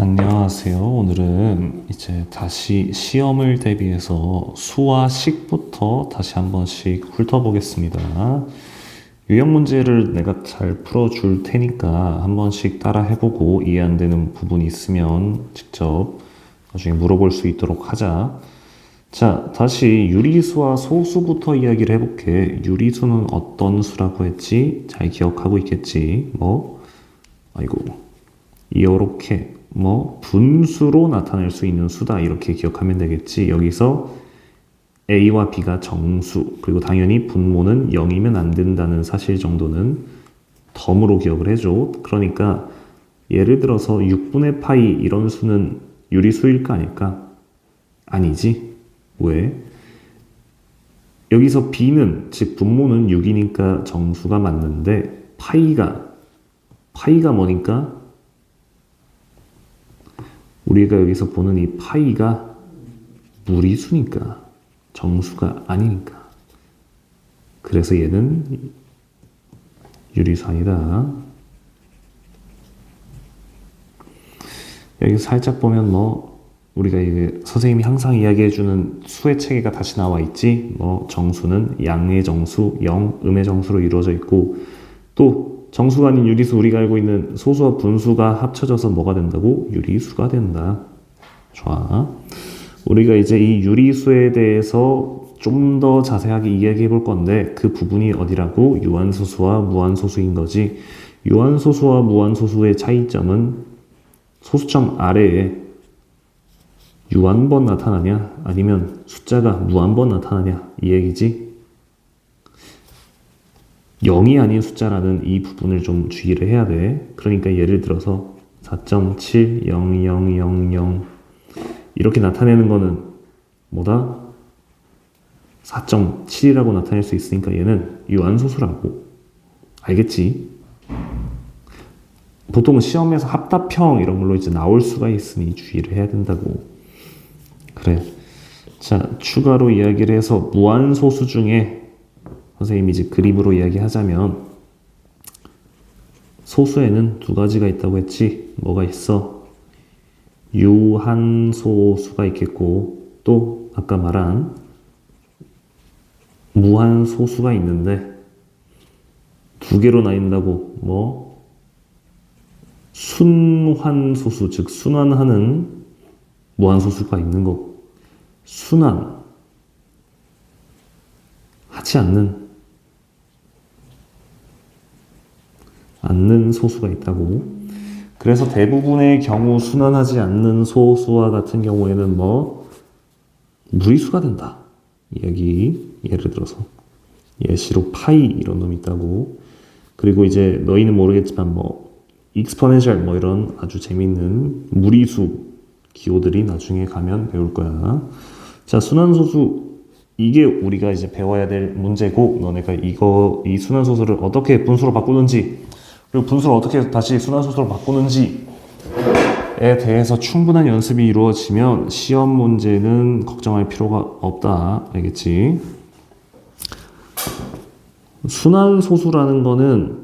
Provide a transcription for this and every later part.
안녕하세요. 오늘은 이제 다시 시험을 대비해서 수와 식부터 다시 한 번씩 훑어보겠습니다. 유형 문제를 내가 잘 풀어줄 테니까 한 번씩 따라 해보고 이해 안 되는 부분이 있으면 직접 나중에 물어볼 수 있도록 하자. 자, 다시 유리수와 소수부터 이야기를 해볼게. 유리수는 어떤 수라고 했지? 잘 기억하고 있겠지? 아이고. 이렇게 분수로 나타낼 수 있는 수다 이렇게 기억하면 되겠지. 여기서 A와 B가 정수, 그리고 당연히 분모는 0이면 안 된다는 사실 정도는 덤으로 기억을 해줘. 그러니까 예를 들어서 6분의 파이 이런 수는 유리수일까 아닐까? 아니지. 왜? 여기서 B는 즉 분모는 6이니까 정수가 맞는데 파이가 뭐니까? 우리가 여기서 보는 이 파이가 무리수니까 정수가 아니니까 그래서 얘는 유리수 아니다. 여기 살짝 보면 우리가 이게 선생님이 항상 이야기해주는 수의 체계가 다시 나와 있지. 정수는 양의 정수, 영, 음의 정수로 이루어져 있고 또 정수가 아닌 유리수 우리가 알고 있는 소수와 분수가 합쳐져서 뭐가 된다고? 유리수가 된다. 좋아. 우리가 이제 이 유리수에 대해서 좀 더 자세하게 이야기해 볼 건데 그 부분이 어디라고? 유한소수와 무한소수인 거지. 유한소수와 무한소수의 차이점은 소수점 아래에 유한번 나타나냐 아니면 숫자가 무한번 나타나냐 이 얘기지. 0이 아닌 숫자라는 이 부분을 좀 주의를 해야 돼. 그러니까 예를 들어서 4.70000 이렇게 나타내는 거는 뭐다? 4.7이라고 나타낼 수 있으니까 얘는 유한소수라고. 알겠지? 보통 시험에서 합답형 이런 걸로 이제 나올 수가 있으니 주의를 해야 된다고. 그래. 자, 추가로 이야기를 해서 무한소수 중에 선생님이 이제 그림으로 이야기하자면 소수에는 두 가지가 있다고 했지. 뭐가 있어? 유한소수가 있겠고 또 아까 말한 무한소수가 있는데 두 개로 나뉜다고. 순환소수 즉 순환하는 무한소수가 있는 거고 순환하지 않는 소수가 있다고. 그래서 대부분의 경우 순환하지 않는 소수와 같은 경우에는 무리수가 된다. 여기 예를 들어서 예시로 파이 이런 놈이 있다고. 그리고 이제 너희는 모르겠지만 익스포넨셜 이런 아주 재밌는 무리수 기호들이 나중에 가면 배울 거야. 자, 순환소수 이게 우리가 이제 배워야 될 문제고 너네가 이 순환소수를 어떻게 분수로 바꾸는지 그리고 분수를 어떻게 다시 순환소수로 바꾸는지에 대해서 충분한 연습이 이루어지면 시험 문제는 걱정할 필요가 없다. 알겠지? 순환소수라는 거는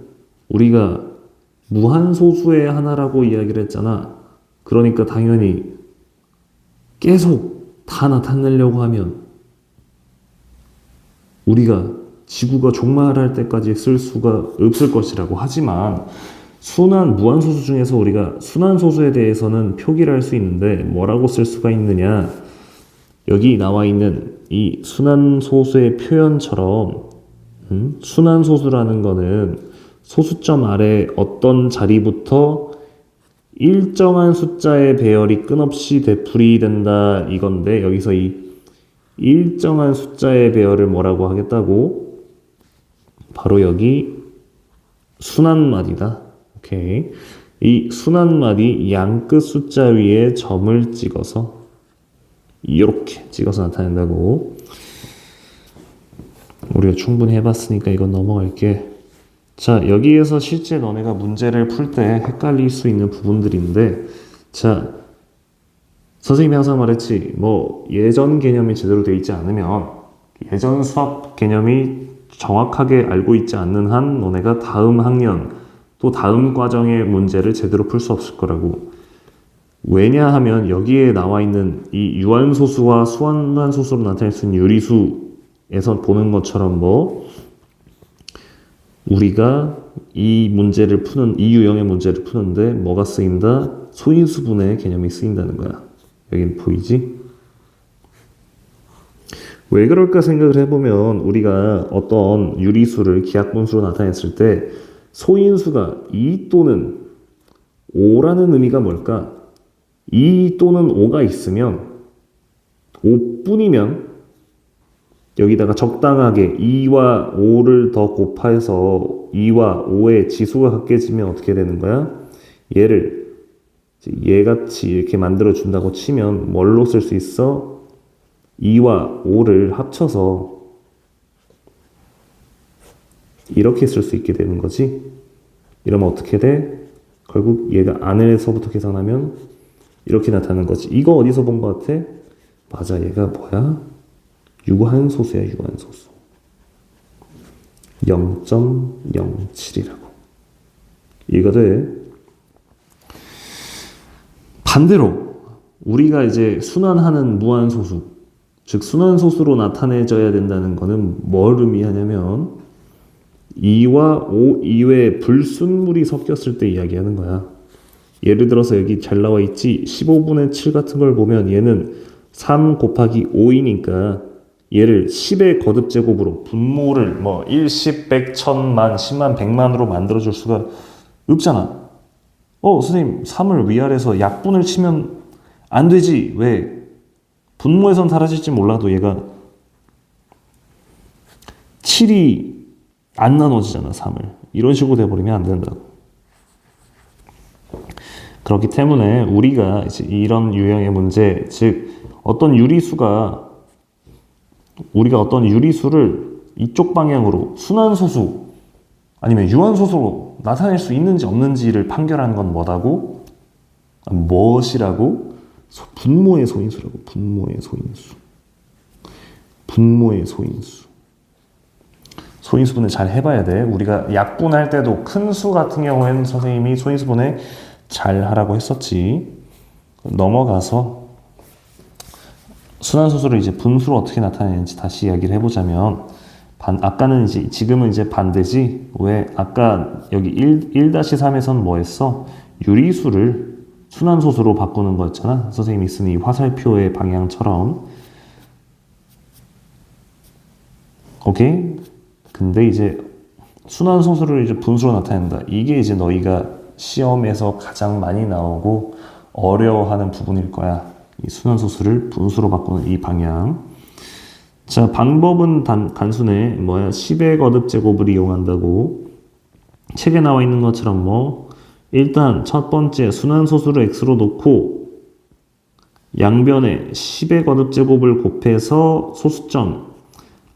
우리가 무한소수의 하나라고 이야기를 했잖아. 그러니까 당연히 계속 다 나타내려고 하면 우리가 지구가 종말할 때까지 쓸 수가 없을 것이라고. 하지만 무한소수 중에서 우리가 순환소수에 대해서는 표기를 할 수 있는데 뭐라고 쓸 수가 있느냐. 여기 나와 있는 이 순환소수의 표현처럼 순환소수라는 거는 소수점 아래 어떤 자리부터 일정한 숫자의 배열이 끊없이 되풀이된다 이건데 여기서 이 일정한 숫자의 배열을 뭐라고 하겠다고? 바로 여기 순환마디다. 오케이. 이 순환마디 양끝 숫자 위에 점을 찍어서 이렇게 찍어서 나타낸다고. 우리가 충분히 해봤으니까 이건 넘어갈게. 자, 여기에서 실제 너네가 문제를 풀 때 헷갈릴 수 있는 부분들인데 자, 선생님이 항상 말했지 예전 개념이 제대로 되어 있지 않으면 예전 수학 개념이 정확하게 알고 있지 않는 한 너네가 다음 학년 또 다음 과정의 문제를 제대로 풀 수 없을 거라고. 왜냐하면 여기에 나와 있는 이 유한소수와 수한소수로 나타낼 수 있는 유리수에서 보는 것처럼 우리가 이 유형의 문제를 푸는데 뭐가 쓰인다? 소인수분해 개념이 쓰인다는 거야. 여긴 보이지? 왜 그럴까 생각을 해보면 우리가 어떤 유리수를 기하분수로 나타냈을 때 소인수가 2 또는 5라는 의미가 뭘까? 2 또는 5가 있으면 5뿐이면 여기다가 적당하게 2와 5를 더 곱해서 2와 5의 지수가 같게지면 어떻게 되는 거야? 얘를 얘같이 이렇게 만들어 준다고 치면 뭘로 쓸 수 있어? 2와 5를 합쳐서 이렇게 쓸 수 있게 되는 거지. 이러면 어떻게 돼? 결국 얘가 안에서부터 계산하면 이렇게 나타나는 거지. 이거 어디서 본 것 같아? 맞아, 얘가 뭐야? 유한소수야, 유한소수. 0.07이라고. 이해가 돼? 반대로 우리가 이제 순환하는 무한소수, 즉 순환소수로 나타내져야 된다는 거는 뭘 의미하냐면 2와 5 이외에 불순물이 섞였을 때 이야기하는 거야. 예를 들어서 여기 잘 나와 있지? 15분의 7 같은 걸 보면 얘는 3 곱하기 5이니까 얘를 10의 거듭제곱으로 분모를 1, 10, 100, 1000만, 10만, 100만으로 만들어줄 수가 없잖아. 선생님 3을 위아래서 약분을 치면 안 되지. 왜? 분모에선 사라질지 몰라도 얘가 7이 안 나눠지잖아, 3을. 이런 식으로 돼버리면 안 된다고. 그렇기 때문에 우리가 이제 이런 유형의 문제, 즉 우리가 어떤 유리수를 이쪽 방향으로 순환소수 아니면 유한소수로 나타낼 수 있는지 없는지를 판결하는 건 뭐라고? 무엇이라고? 분모의 소인수라고. 분모의 소인수. 분모의 소인수. 소인수분해 잘 해봐야 돼. 우리가 약분할 때도 큰 수 같은 경우에는 선생님이 소인수분해 잘 하라고 했었지. 넘어가서 순환소수를 이제 분수로 어떻게 나타내는지 다시 이야기를 해보자면 지금은 이제 반대지. 왜? 아까 여기 1-3에선 뭐 했어? 유리수를 순환소수로 바꾸는 거였잖아. 선생님이 쓴 이 화살표의 방향처럼. 오케이? 근데 이제 순환소수를 이제 분수로 나타낸다. 이게 이제 너희가 시험에서 가장 많이 나오고 어려워하는 부분일 거야. 이 순환소수를 분수로 바꾸는 이 방향. 자, 방법은 단순해. 10의 거듭제곱을 이용한다고. 책에 나와 있는 것처럼 일단 첫 번째 순환소수를 x로 놓고 양변에 10의 거듭제곱을 곱해서 소수점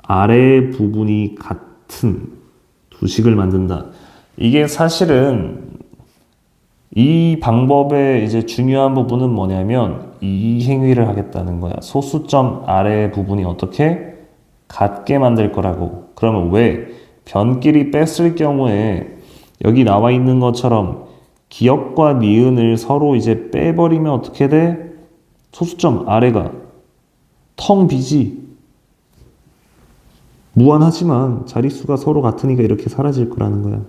아래 부분이 같은 두 식을 만든다. 이게 사실은 이 방법의 이제 중요한 부분은 뭐냐면 이 행위를 하겠다는 거야. 소수점 아래 부분이 어떻게 같게 만들 거라고. 그러면 왜? 변끼리 뺐을 경우에 여기 나와 있는 것처럼 기역과 니은을 서로 이제 빼버리면 어떻게 돼? 소수점 아래가 텅 비지. 무한하지만 자릿수가 서로 같으니까 이렇게 사라질 거라는 거야.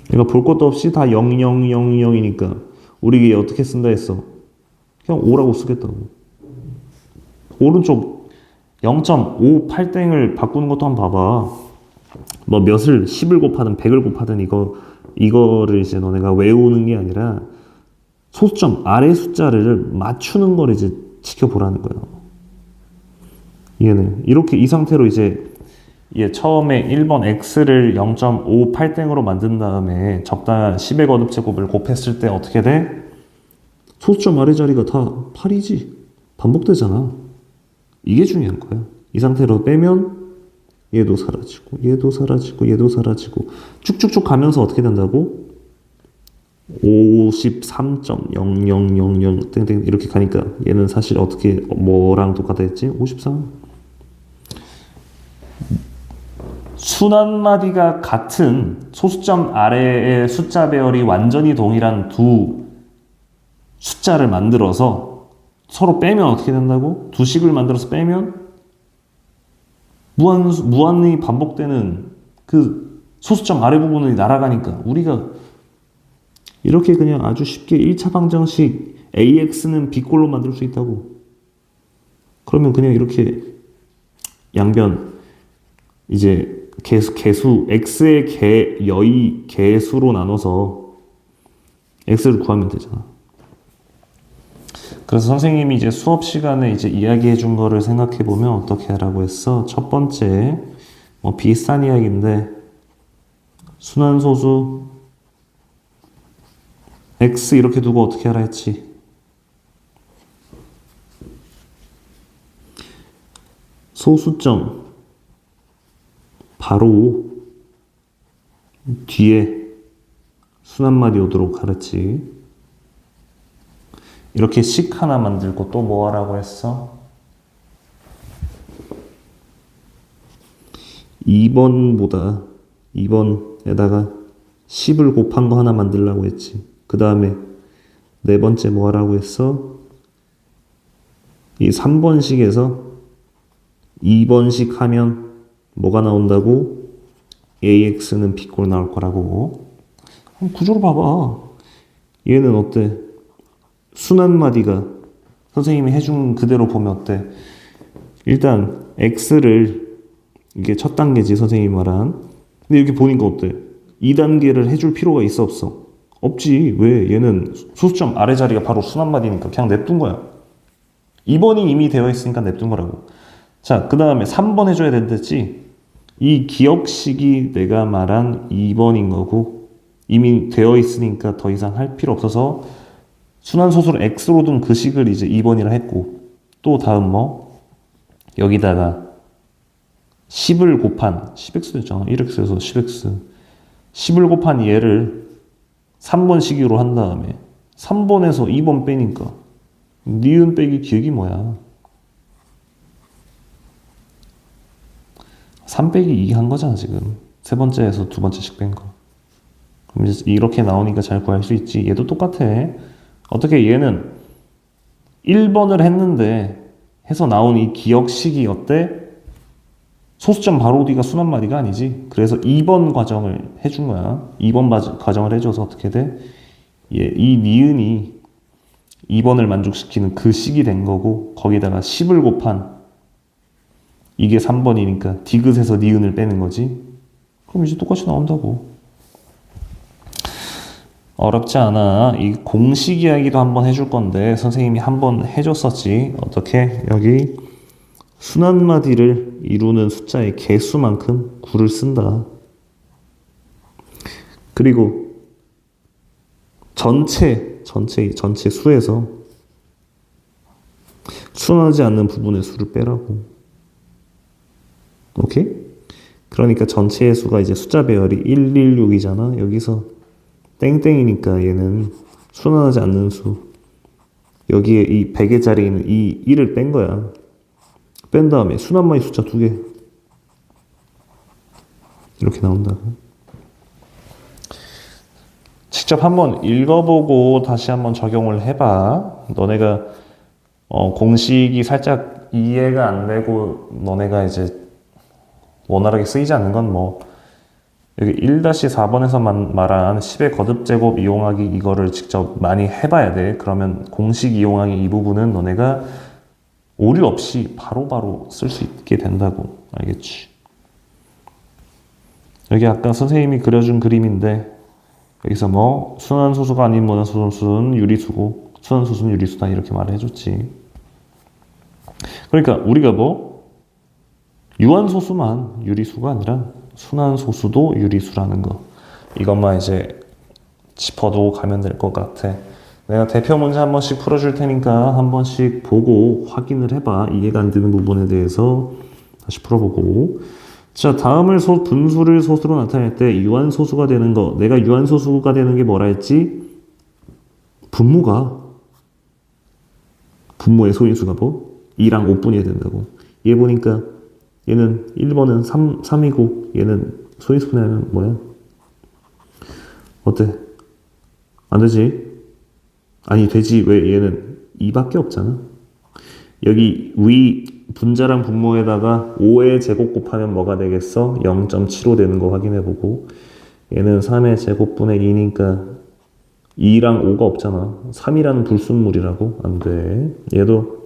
그러니까 볼 것도 없이 다 0, 0, 0, 0이니까 우리 얘 어떻게 쓴다 했어? 그냥 5라고 쓰겠다고. 오른쪽 0.58땡을 바꾸는 것도 한번 봐봐. 몇을 10을 곱하든 100을 곱하든 이거를 이제 너네가 외우는 게 아니라 소수점 아래 숫자를 맞추는 걸 이제 지켜보라는 거예요. 얘는 이렇게 이 상태로 이제 처음에 1번 x를 0.58땡으로 만든 다음에 적당한 10의 거듭제곱을 곱했을 때 어떻게 돼? 소수점 아래 자리가 다 8이지. 반복되잖아. 이게 중요한 거야. 이 상태로 빼면 얘도 사라지고 얘도 사라지고 얘도 사라지고 쭉쭉쭉 가면서 어떻게 된다고? 53.0000 땡땡 이렇게 가니까 얘는 사실 어떻게 뭐랑 똑같아 했지? 53. 순환마디가 같은 소수점 아래의 숫자 배열이 완전히 동일한 두 숫자를 만들어서 서로 빼면 어떻게 된다고? 두 식을 만들어서 빼면 무한히 반복되는 그 소수점 아래 부분이 날아가니까 우리가 이렇게 그냥 아주 쉽게 1차 방정식 AX는 B꼴로 만들 수 있다고. 그러면 그냥 이렇게 양변 이제 개수 X의 여의 개수로 나눠서 X를 구하면 되잖아. 그래서 선생님이 이제 수업 시간에 이제 이야기해 준 거를 생각해 보면 어떻게 하라고 했어? 첫 번째, 뭐 비슷한 이야기인데, 순환소수 X 이렇게 두고 어떻게 하라 했지? 소수점 바로 뒤에 순환마디 오도록 하랬지. 이렇게 식 하나 만들고 또 뭐 하라고 했어? 2번에다가 10을 곱한 거 하나 만들라고 했지. 그 다음에 네 번째 뭐 하라고 했어? 이 3번식에서 2번식 하면 뭐가 나온다고? AX는 B꼴 나올 거라고. 구조로 봐봐. 얘는 어때? 순환마디가 선생님이 해준 그대로 보면 어때? 일단 X를 이게 첫 단계지 선생님이 말한. 근데 이렇게 보니까 어때? 2단계를 해줄 필요가 있어 없어? 없지. 왜? 얘는 소수점 아래 자리가 바로 순환마디니까 그냥 냅둔 거야. 2번이 이미 되어 있으니까 냅둔 거라고. 자, 그 다음에 3번 해줘야 된댔지? 이 기억식이 내가 말한 2번인 거고 이미 되어 있으니까 더 이상 할 필요 없어서 순환소수를 X로 둔 그 식을 이제 2번이라 했고 또 다음 뭐 여기다가 10을 곱한 10X도 있잖아. 1X에서 10X 10을 곱한 얘를 3번 식으로 한 다음에 3번에서 2번 빼니까 니은 빼기 기억이 뭐야? 3 빼기 2 한 거잖아 지금. 세 번째에서 두 번째씩 뺀 거. 그럼 이제 이렇게 나오니까 잘 구할 수 있지. 얘도 똑같아. 어떻게 얘는 1번을 했는데 해서 나온 이 기억식이 어때? 소수점 바로 뒤가 순환마디가 아니지. 그래서 2번 과정을 해준 거야. 2번 과정을 해줘서 어떻게 돼? 이 니은이 2번을 만족시키는 그 식이 된 거고 거기다가 10을 곱한 이게 3번이니까 디귿에서 니은을 빼는 거지. 그럼 이제 똑같이 나온다고. 어렵지 않아. 이 공식 이야기도 한번 해줄 건데 선생님이 한번 해줬었지. 어떻게? 여기 순환마디를 이루는 숫자의 개수만큼 9를 쓴다. 그리고 전체 수에서 순환하지 않는 부분의 수를 빼라고. 오케이? 그러니까 전체의 수가 이제 숫자 배열이 116이잖아. 여기서 땡땡이니까 얘는 순환하지 않는 수. 여기에 이 100의 자리에 있는 이 1을 뺀 거야. 뺀 다음에 순환마디 숫자 2개. 이렇게 나온다고. 직접 한번 읽어보고 다시 한번 적용을 해봐. 너네가 공식이 살짝 이해가 안 되고 너네가 이제 원활하게 쓰이지 않는 건 뭐 여기 1-4번에서 말한 10의 거듭제곱 이용하기 이거를 직접 많이 해봐야 돼. 그러면 공식 이용하기 이 부분은 너네가 오류 없이 바로바로 쓸 수 있게 된다고. 알겠지? 여기 아까 선생님이 그려준 그림인데 여기서 뭐 순환소수가 아닌 모난소수는 유리수고 순환소수는 유리수다 이렇게 말을 해줬지. 그러니까 우리가 뭐 유한소수만 유리수가 아니라 순환소수도 유리수라는 거 이것만 이제 짚어두고 가면 될 것 같아. 내가 대표 문제 한 번씩 풀어줄 테니까 한 번씩 보고 확인을 해봐. 이해가 안 되는 부분에 대해서 다시 풀어보고. 자, 다음을 분수를 소수로 나타낼 때 유한소수가 되는 거. 내가 유한소수가 되는 게 뭐라 했지? 분모의 소인수가 뭐? 2랑 5분이어야 된다고. 얘 보니까 얘는 1번은 3이고 얘는 소인수분해하면 뭐야? 어때? 안 되지? 아니 되지. 왜 얘는 2밖에 없잖아. 여기 위 분자랑 분모에다가 5의 제곱 곱하면 뭐가 되겠어? 0.75 되는 거 확인해보고 얘는 3의 제곱분의 2니까 2랑 5가 없잖아. 3이라는 불순물이라고? 안 돼. 얘도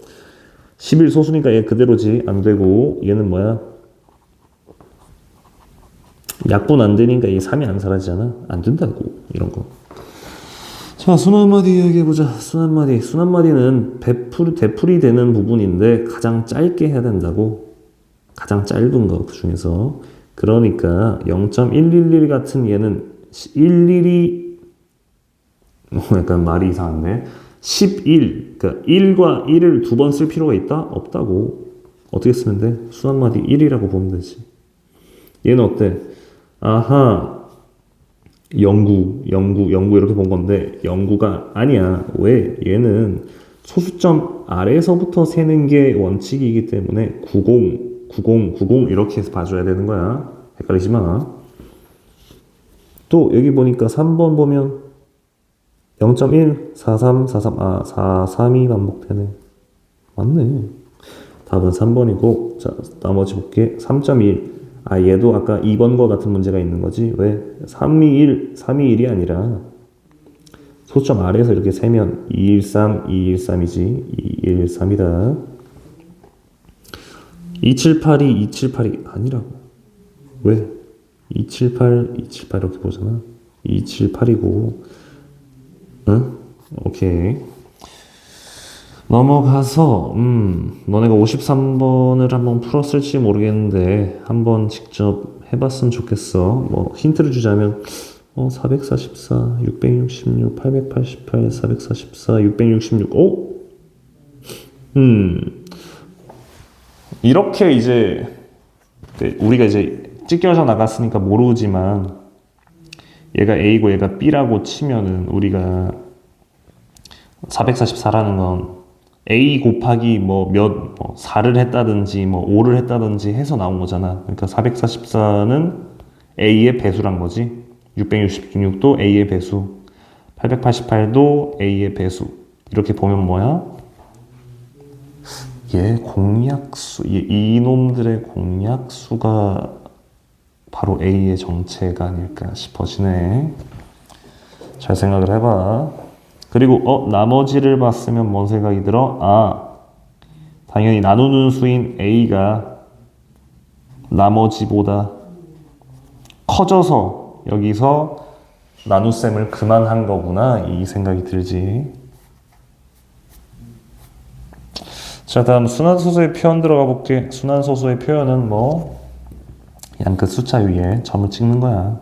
11 소수니까 얘 그대로지. 안 되고 얘는 뭐야? 약분 안 되니까 이 3이 안 사라지잖아. 안 된다고 이런 거. 자, 순환마디 이야기해보자. 순환마디. 순환마디는 되풀이 되는 부분인데 가장 짧게 해야 된다고. 가장 짧은 거, 그 중에서. 그러니까 0.111 같은 얘는 11이 약간 말이 이상한데 11, 그러니까 1과 1을 두 번 쓸 필요가 있다? 없다고. 어떻게 쓰면 돼? 순환마디 1이라고 보면 되지. 얘는 어때? 아하, 영구 이렇게 본 건데 영구가 아니야. 왜? 얘는 소수점 아래에서부터 세는 게 원칙이기 때문에 90 이렇게 해서 봐줘야 되는 거야. 헷갈리지 마. 또 여기 보니까 3번 보면 0.1, 43, 43, 43이 반복되네. 맞네. 답은 3번이고, 자, 나머지 볼게. 3.1. 얘도 아까 2번과 같은 문제가 있는 거지. 왜? 321, 321이 아니라 소점 아래에서 이렇게 세면 213, 213이지. 213이다. 2782, 2782 아니라고. 왜? 278, 278 이렇게 보잖아. 278이고. 응? 오케이. 넘어가서 너네가 53번을 한번 풀었을지 모르겠는데 한번 직접 해봤으면 좋겠어. 뭐 힌트를 주자면 444, 666, 888, 444, 666. 오? 이렇게 이제 우리가 이제 찢겨져 나갔으니까 모르지만 얘가 A고 얘가 B라고 치면은 우리가 444라는 건 A 곱하기 뭐 4를 했다든지 뭐 5를 했다든지 해서 나온 거잖아. 그러니까 444는 A의 배수란 거지. 666도 A의 배수. 888도 A의 배수. 이렇게 보면 뭐야? 얘 공약수, 이놈들의 공약수가 바로 A의 정체가 아닐까 싶어지네. 잘 생각을 해봐. 그리고 나머지를 봤으면 뭔 생각이 들어? 당연히 나누는 수인 A가 나머지보다 커져서 여기서 나눗셈을 그만한 거구나 이 생각이 들지. 자, 다음 순환소수의 표현 들어가 볼게. 순환소수의 표현은 뭐 그냥 그 숫자 위에 점을 찍는 거야.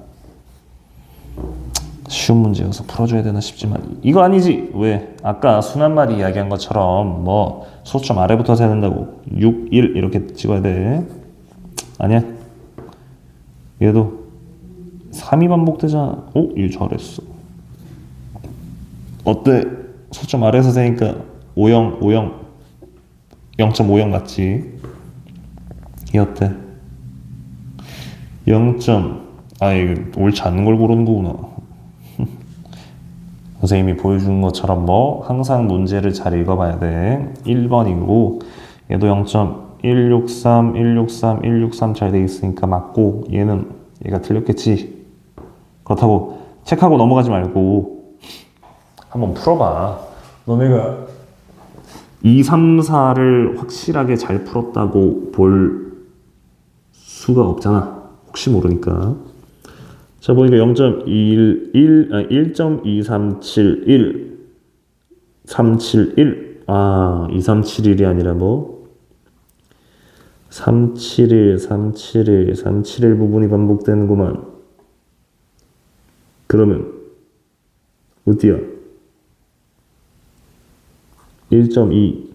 쉬운 문제여서 풀어줘야 되나 싶지만 이거 아니지. 왜? 아까 순환마디 이야기한 것처럼 뭐 소수점 아래부터 세야 된다고 6, 1 이렇게 찍어야 돼. 아니야. 얘도 3이 반복되잖아. 얘 잘했어. 어때? 소수점 아래에서 세니까 0.50 맞지? 이 어때? 0. 이거 옳지 않는 걸 고르는 거구나. 선생님이 보여준 것처럼 뭐 항상 문제를 잘 읽어봐야 돼. 1번이고 얘도 0.163, 163, 163 잘 돼 있으니까 맞고 얘가 틀렸겠지. 그렇다고 체크하고 넘어가지 말고 한번 풀어봐. 너네가 2, 3, 4를 확실하게 잘 풀었다고 볼 수가 없잖아. 혹시 모르니까. 자, 보니까 1.2371 371 2371이 아니라 뭐 371 부분이 반복되는구만. 그러면 어디야? 1.2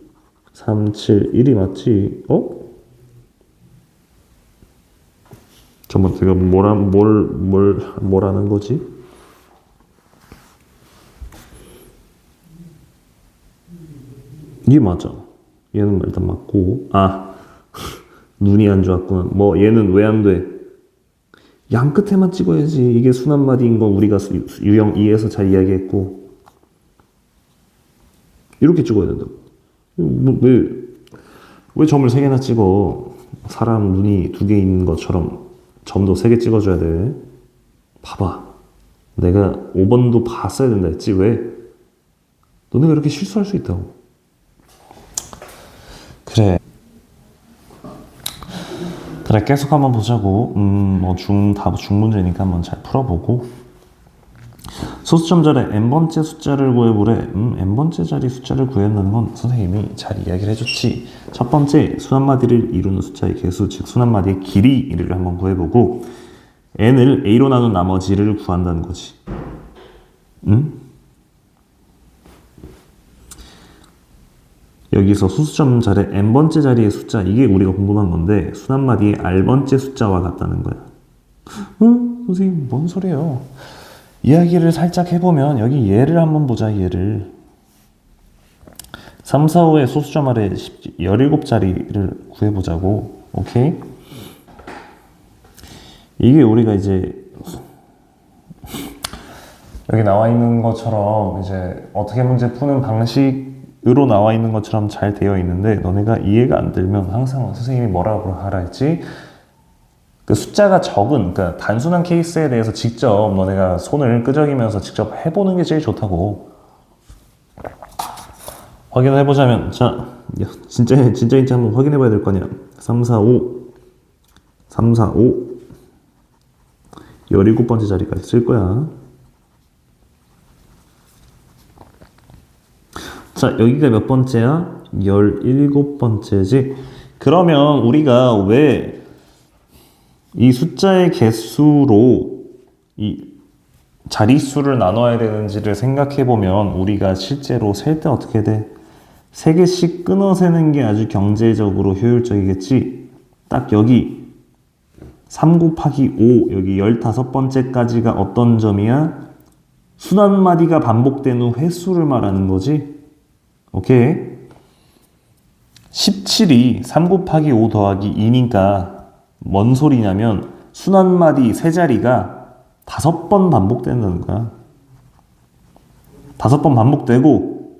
371이 맞지? 잠깐만, 내가 뭘 하는 거지? 이게 맞아. 얘는 일단 맞고. 눈이 안 좋았구나. 뭐 얘는 왜 안 돼? 양 끝에만 찍어야지. 이게 순환마디인 건 우리가 유형 2에서 잘 이야기했고. 이렇게 찍어야 된다고. 왜 점을 3개나 찍어? 사람 눈이 2개 있는 것처럼 점도 3개 찍어줘야 돼. 봐봐. 내가 5번도 봤어야 된다 했지. 왜? 너네가 이렇게 실수할 수 있다고. 그래. 그래, 계속 한번 보자고. 다 중문제니까 한번 잘 풀어보고. 소수점 자리에 n번째 숫자를 구해보래. n번째 자리 숫자를 구한다는 건 선생님이 잘 이야기를 해줬지. 첫 번째, 수한마디를 이루는 숫자의 개수, 즉 수한마디의 길이를 한번 구해보고 n을 a로 나눈 나머지를 구한다는 거지. 여기서 소수점 자리에 n번째 자리의 숫자, 이게 우리가 궁금한 건데 수한마디의 r번째 숫자와 같다는 거야. 선생님 뭔 소리예요? 이야기를 살짝 해보면 여기 얘를 한번 보자. 얘를 3, 4, 5의 소수점 아래 17자리를 구해보자고. 오케이? 이게 우리가 이제 여기 나와 있는 것처럼 이제 어떻게 문제 푸는 방식으로 나와 있는 것처럼 잘 되어 있는데 너네가 이해가 안 들면 항상 선생님이 뭐라고 하라 했지? 그 숫자가 적은, 그러니까 단순한 케이스에 대해서 직접 너네가 손을 끄적이면서 직접 해보는 게 제일 좋다고. 확인을 해보자면, 자, 진짜인지 한번 확인해봐야 될 거 아니야. 3, 4, 5, 3, 4, 5, 17번째 자리까지 쓸 거야. 자, 여기가 몇 번째야? 17번째지. 그러면 우리가 왜 이 숫자의 개수로 이 자릿수를 나눠야 되는지를 생각해 보면 우리가 실제로 셀 때 어떻게 돼? 3개씩 끊어 세는 게 아주 경제적으로 효율적이겠지. 딱 여기 3 곱하기 5, 여기 15번째까지가 어떤 점이야? 순한마디가 반복되는 횟수를 말하는 거지. 오케이? 17이 3 곱하기 5 더하기 2니까 뭔 소리냐면 순한마디 3자리가 5번 반복된다는 거야. 5번 반복되고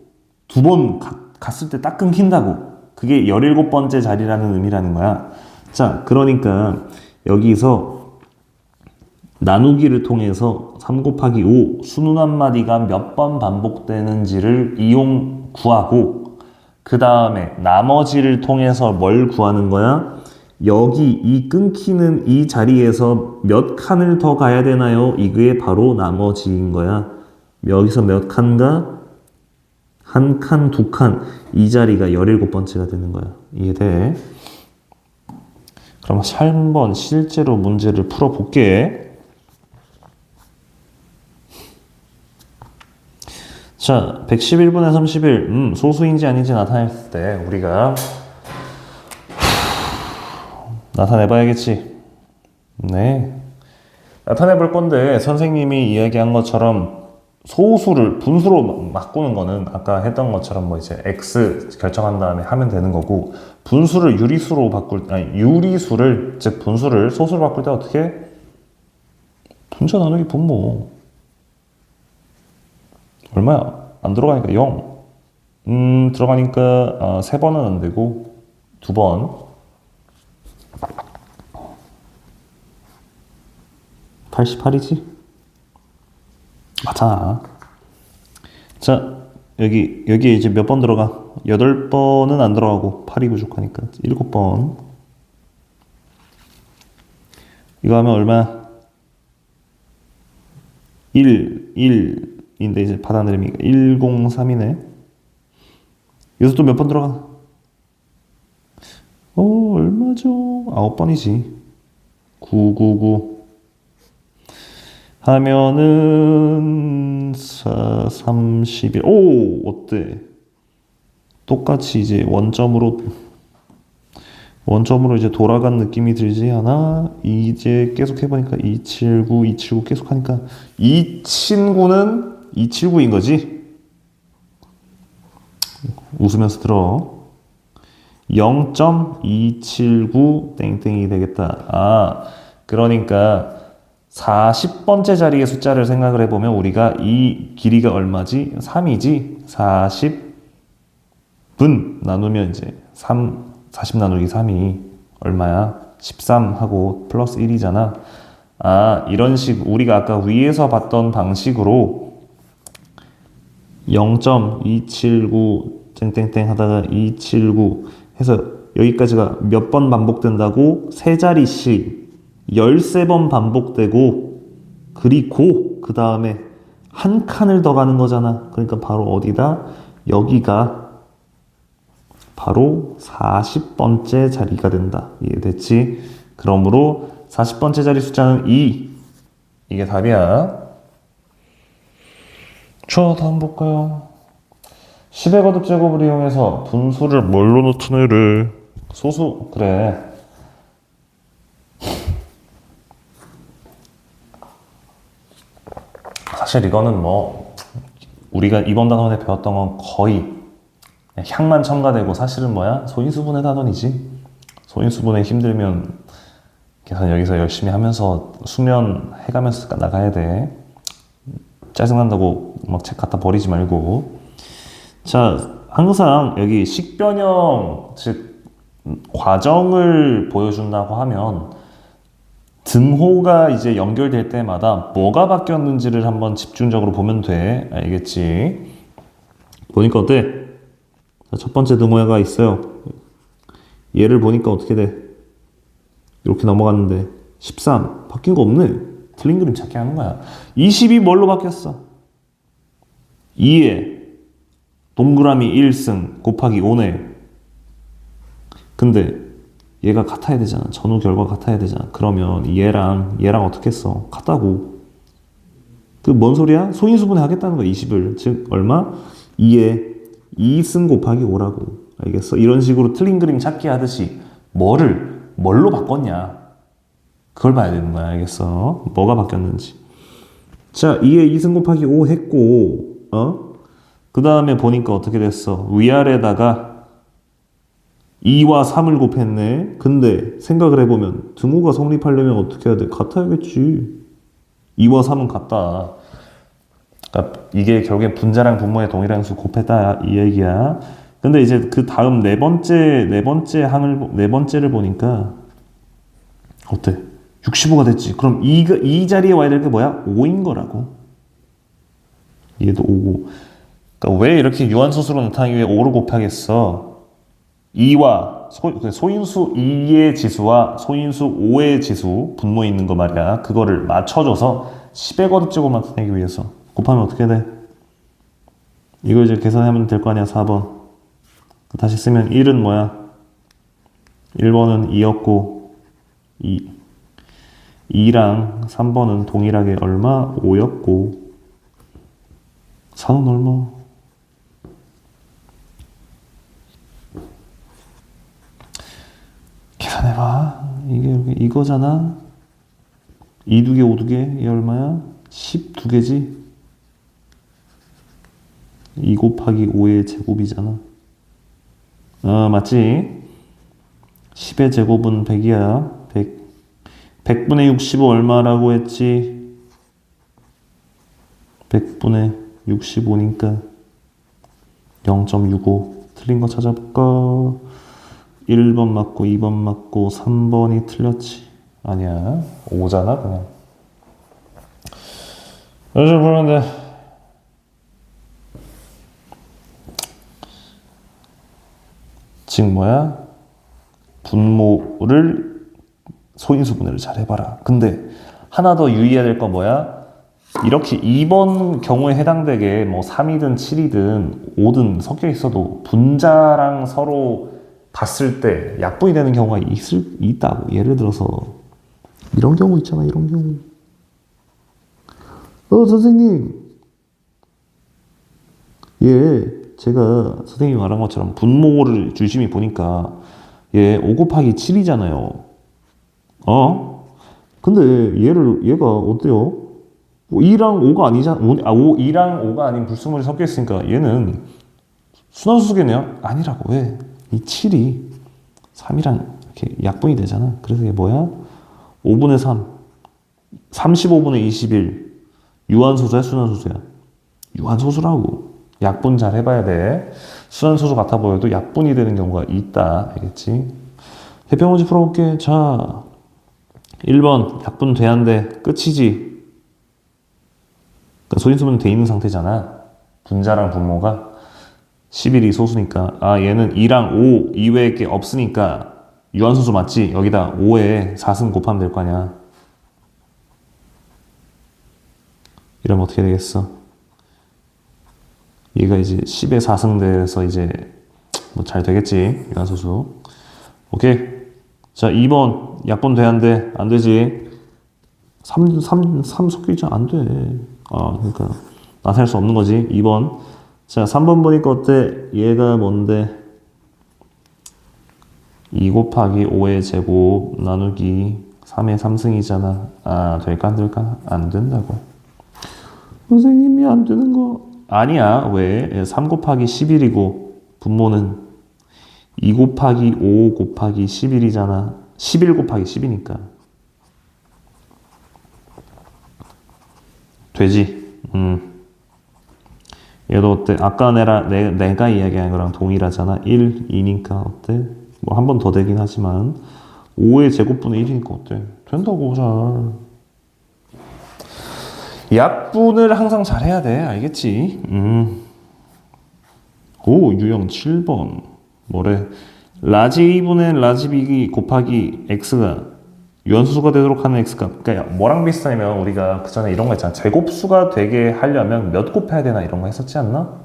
2번 갔을 때 딱 끊긴다고. 그게 17번째 자리라는 의미라는 거야. 자, 그러니까 여기서 나누기를 통해서 3 곱하기 5 순한마디가 몇 번 반복되는지를 구하고 그 다음에 나머지를 통해서 뭘 구하는 거야? 여기 이 끊기는 이 자리에서 몇 칸을 더 가야 되나요? 이게 바로 나머지인 거야. 여기서 몇 칸가? 1칸, 2칸. 이 자리가 17번째가 되는 거야. 이해돼? 그럼 한번 실제로 문제를 풀어볼게. 자, 111분의 31. 소수인지 아닌지 나타냈을 때 우리가 나타내봐야겠지. 네. 나타내볼 건데 선생님이 이야기한 것처럼 소수를 분수로 바꾸는 거는 아까 했던 것처럼 뭐 이제 x 결정한 다음에 하면 되는 거고 분수를 유리수를 즉 분수를 소수로 바꿀 때 어떻게 해? 분자 나누기 분모. 얼마야? 안 들어가니까 0. 들어가니까 3번은 안 되고 2번. 88이지? 맞아. 자, 여기 이제 몇 번 들어가? 8번은 안 들어가고 8이 부족하니까 7번. 이거 하면 얼마? 1인데 이제 받아내리니까 103이네. 여기서 또 몇 번 들어가? 얼마죠? 9번이지. 999 하면은 31. 오, 어때? 똑같이 이제 원점으로 이제 돌아간 느낌이 들지 않아? 이제 계속 해보니까 279 계속 하니까 이 친구는 279인 거지? 웃으면서 들어. 0.279 땡땡이 되겠다. 그러니까 40번째 자리의 숫자를 생각을 해보면 우리가 이 길이가 얼마지? 3이지? 40 분 나누면 이제 40 나누기 3이 얼마야? 13 하고 플러스 1이잖아. 아, 이런 식 우리가 아까 위에서 봤던 방식으로 0.279 땡땡땡 하다가 279 해서 여기까지가 몇 번 반복된다고? 세 자리씩 13번 반복되고, 그리고 그 다음에 한 칸을 더 가는 거잖아. 그러니까 바로 어디다? 여기가 바로 40번째 자리가 된다. 이해됐지? 그러므로 40번째 자리 숫자는 2. 이게 답이야. 자, 다음 볼까요? 10의 거듭 제곱을 이용해서 분수를 뭘로 나타내래? 소수. 그래. 사실 이거는 뭐 우리가 이번 단원에 배웠던 건 거의 향만 첨가되고 사실은 뭐야? 소인수분해 단원이지. 소인수분해 힘들면 계산 여기서 열심히 하면서 수면 해가면서 나가야 돼. 짜증난다고 막 책 갖다 버리지 말고. 자, 항상 여기 식변형, 즉 과정을 보여준다고 하면 등호가 이제 연결될 때마다 뭐가 바뀌었는지를 한번 집중적으로 보면 돼. 알겠지? 보니까 어때? 자, 첫 번째 등호가 있어요. 얘를 보니까 어떻게 돼? 이렇게 넘어갔는데 13 바뀐 거 없네. 틀린 그림 찾기 하는 거야. 20이 뭘로 바뀌었어? 2에 동그라미 1승 곱하기 5네. 근데 얘가 같아야 되잖아. 전후 결과 같아야 되잖아. 그러면 얘랑 어떻게 했어? 같다고. 그 뭔 소리야? 소인수분해 하겠다는 거야. 20을. 즉 얼마? 2에 2승 곱하기 5라고. 알겠어? 이런 식으로 틀린 그림 찾기 하듯이 뭘로 바꿨냐? 그걸 봐야 되는 거야. 알겠어? 뭐가 바뀌었는지. 자, 2에 2승 곱하기 5 했고, 그 다음에 보니까 어떻게 됐어? 위아래다가 2와 3을 곱했네. 근데 생각을 해보면 등호가 성립하려면 어떻게 해야 돼? 같아야겠지. 2와 3은 같다. 그러니까 이게 결국엔 분자랑 분모의 동일한 수 곱했다 이 얘기야. 근데 이제 그 다음 네 번째를 보니까 어때? 65가 됐지. 그럼 이 자리에 와야 될 게 뭐야? 5인 거라고. 얘도 5고. 그러니까 왜 이렇게 유한소수로 나타나기 위해 5를 곱하겠어? 2와 소인수 2의 지수와 소인수 5의 지수 분모에 있는 거 말이야. 그거를 맞춰줘서 10의 거듭제곱 나타내기 위해서 곱하면 어떻게 돼? 이거 이제 계산하면 될 거 아니야. 4번. 다시 쓰면 1은 뭐야? 1번은 2였고 2랑 3번은 동일하게 얼마? 5였고 4는 얼마? 계산해봐. 이게 이거잖아. 2 두 개, 5 두 개, 얘 얼마야? 10 두 개지? 2 곱하기 5의 제곱이잖아. 맞지? 10의 제곱은 100이야. 100분의 65 얼마라고 했지? 100분의 65니까 0.65. 틀린 거 찾아볼까? 1번 맞고 2번 맞고 3번이 틀렸지. 아니야. 5잖아 그냥. 요즘 그런데 즉 뭐야? 분모를 소인수분해를 잘 해봐라. 근데 하나 더 유의해야 될 건 뭐야? 이렇게 2번 경우에 해당되게 뭐 3이든 7이든 5든 섞여 있어도 분자랑 서로 봤을 때 약분이 되는 경우가 있다고. 예를 들어서 이런 경우 있잖아. 이런 경우. 선생님. 제가 선생님이 말한 것처럼 분모를 유심히 보니까 얘 5 곱하기 7이잖아요. 근데 얘가 어때요? 2랑 5가 아니잖아. 2랑 5가 아닌 불순물이 섞여 있으니까 얘는 순환수소겠네요? 아니라고. 왜? 이 7이 3이랑 이렇게 약분이 되잖아. 그래서 이게 뭐야? 5분의 3, 35분의 21. 유한소수야, 순환소수야? 유한소수라고. 약분 잘 해봐야 돼. 수완소수 같아 보여도 약분이 되는 경우가 있다. 알겠지? 해평 문제 풀어볼게. 자, 1번 약분 돼야 한대. 끝이지. 그러니까 소인수분 돼 있는 상태잖아. 분자랑 분모가 11이 소수니까. 아, 얘는 2랑 5 이외에 게 없으니까 유한소수 맞지? 여기다 5에 4승 곱하면 될 거 아니야. 이러면 어떻게 되겠어? 얘가 이제 10에 4승 돼서 이제 뭐 잘 되겠지. 유한소수. 오케이. 자, 2번 약분 돼야 한대. 안 되지. 3 섞여 있지 안 돼. 아, 그러니까 나타낼 수 없는 거지. 2번. 자, 3번 보니까 어때? 얘가 뭔데? 2 곱하기 5의 제곱 나누기 3의 3승이잖아. 아, 될까 안 될까? 안 된다고. 선생님이 안 되는 거. 아니야. 왜? 3 곱하기 11이고 분모는 2 곱하기 5 곱하기 11이잖아. 11 곱하기 10이니까. 되지. 얘도 어때? 아까 내가 이야기한 거랑 동일하잖아. 1, 2니까 어때? 뭐 한 번 더 되긴 하지만 5의 제곱분의 1이니까 어때? 된다고 잘. 약분을 항상 잘해야 돼. 알겠지? 오, 유형 7번. 뭐래? 라지 A분의 라지 B 곱하기 X가 유한수가 되도록 하는 X값. 그러니까 뭐랑 비슷하냐면 우리가 그 전에 이런 거 있잖아. 제곱수가 되게 하려면 몇 곱해야 되나 이런 거 했었지 않나?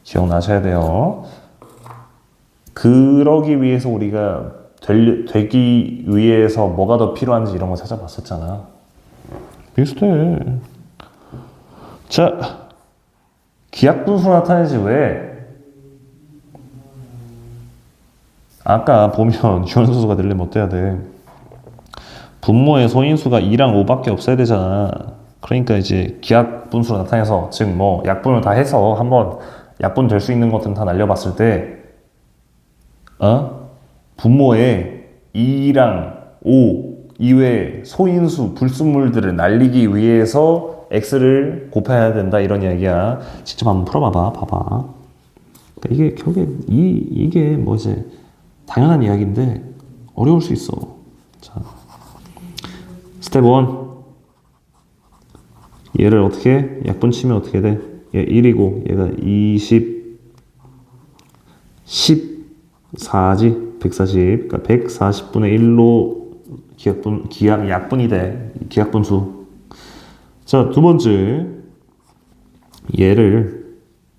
기억나셔야 돼요. 그러기 위해서 우리가 되기 위해서 뭐가 더 필요한지 이런 거 찾아봤었잖아. 비슷해. 자, 기하분수 나타내지 왜? 아까 보면 유한수가 되려면 어때야 돼? 분모의 소인수가 2랑 5밖에 없어야 되잖아. 그러니까 이제 기하분수로 나타내서 즉 뭐 약분을 다 해서 한번 약분 될 수 있는 것들은 다 날려봤을 때 분모에 2랑 5 이외의 소인수 불순물들을 날리기 위해서 x를 곱해야 된다 이런 이야기야. 직접 한번 풀어봐봐. 봐봐. 그러니까 이게 결국에 이게 뭐 이제 당연한 이야기인데 어려울 수 있어. 자, 스텝 1. 얘를 어떻게 약분 치면 어떻게 돼? 얘 1이고 얘가 20 14지 140. 그러니까 140분의 1로 약분이 돼. 기하분수. 자, 두 번째. 얘를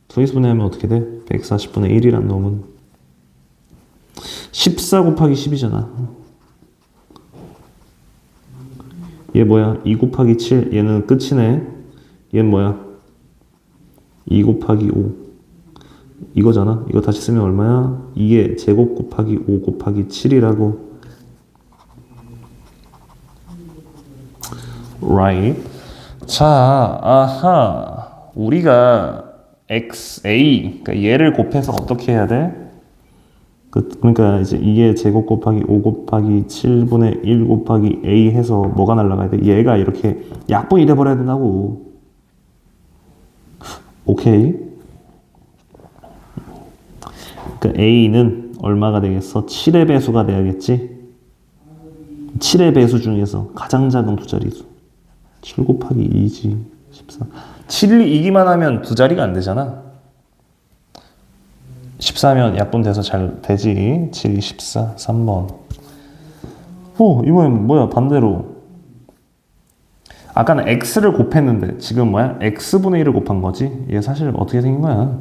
소인수분해하면 어떻게 돼? 140분의 1이란 놈은 14 곱하기 10이잖아. 얘 뭐야? 2 곱하기 7. 얘는 끝이네. 얘는 뭐야? 2 곱하기 5. 이거잖아. 이거 다시 쓰면 얼마야? 2의 제곱 곱하기 5 곱하기 7이라고. Right. 자, 아하. 우리가 XA, 그러니까 얘를 곱해서 어떻게 해야 돼? 그러니까 이제 2의 제곱 곱하기 5 곱하기 7분의 1 곱하기 A 해서 뭐가 날라가야 돼? 얘가 이렇게 약분이 돼버려야 된다고. 오케이. 그러니까 A는 얼마가 되겠어? 7의 배수가 돼야겠지? 7의 배수 중에서 가장 작은 두 자리수. 7 곱하기 2지. 14. 7이 이기만 하면 두 자리가 안 되잖아. 14면 약분돼서 잘 되지. 7, 14, 3번. 오, 이번엔 뭐야? 반대로. 아까는 x를 곱했는데 지금 뭐야? x분의 1을 곱한 거지. 얘 사실 어떻게 생긴 거야?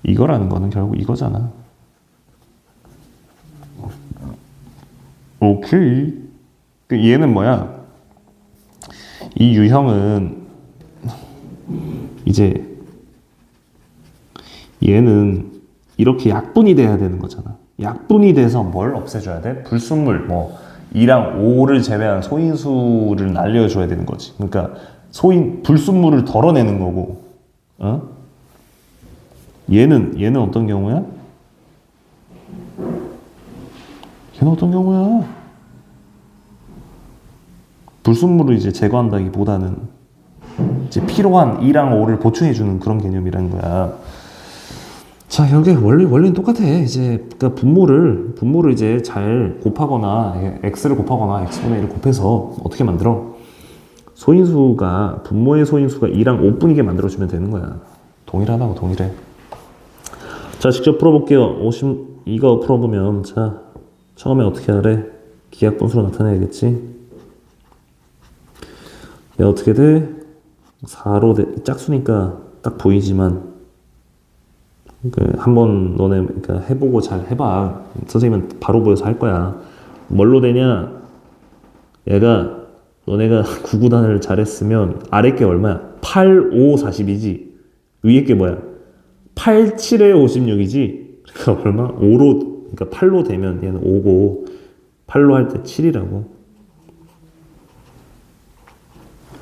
이거라는 거는 결국 이거잖아. 오케이. 얘는 뭐야? 이 유형은 이제 얘는 이렇게 약분이 돼야 되는 거잖아. 약분이 돼서 뭘 없애줘야 돼? 불순물, 뭐 2랑 5를 제외한 소인수를 날려줘야 되는 거지. 그러니까 불순물을 덜어내는 거고. 얘는 어떤 경우야? 얘는 어떤 경우야? 불순물을 이제 제거한다기보다는 이제 필요한 2랑 5를 보충해주는 그런 개념이라는 거야. 자, 결국에 원리는 똑같아. 이제 그러니까 분모를 이제 잘 곱하거나 x를 곱하거나 x분의 1을 곱해서 어떻게 만들어? 소인수가 분모의 소인수가 2랑 5뿐이게 만들어주면 되는 거야. 동일하다고 동일해. 자, 직접 풀어볼게요. 이거 풀어보면 자 처음에 어떻게 하래? 기하분수로 나타내야겠지. 야, 어떻게 돼? 4로 짝수니까 딱 보이지만 한번 너네 그러니까 해보고 잘 해봐. 선생님은 바로 보여서 할 거야. 뭘로 되냐? 얘가 너네가 구구단을 잘했으면 아래 게 얼마야? 8, 5, 40이지. 위에 게 뭐야? 8, 7에 56이지. 그러니까 얼마? 5로 그러니까 8로 되면 얘는 5고 8로 할 때 7이라고.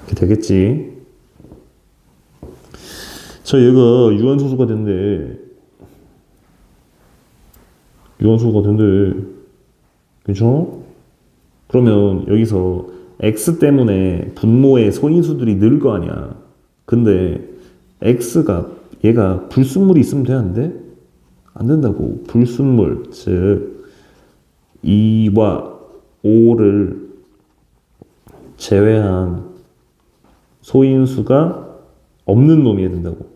이렇게 되겠지. 자, 얘가 유한소수가 된대. 유한소수가 된대. 괜찮아? 그러면 여기서 x 때문에 분모의 소인수들이 늘 거 아니야. 근데 x가 얘가 불순물이 있으면 되는데 안 된다고. 불순물 즉 2와 5를 제외한 소인수가 없는 놈이어야 된다고.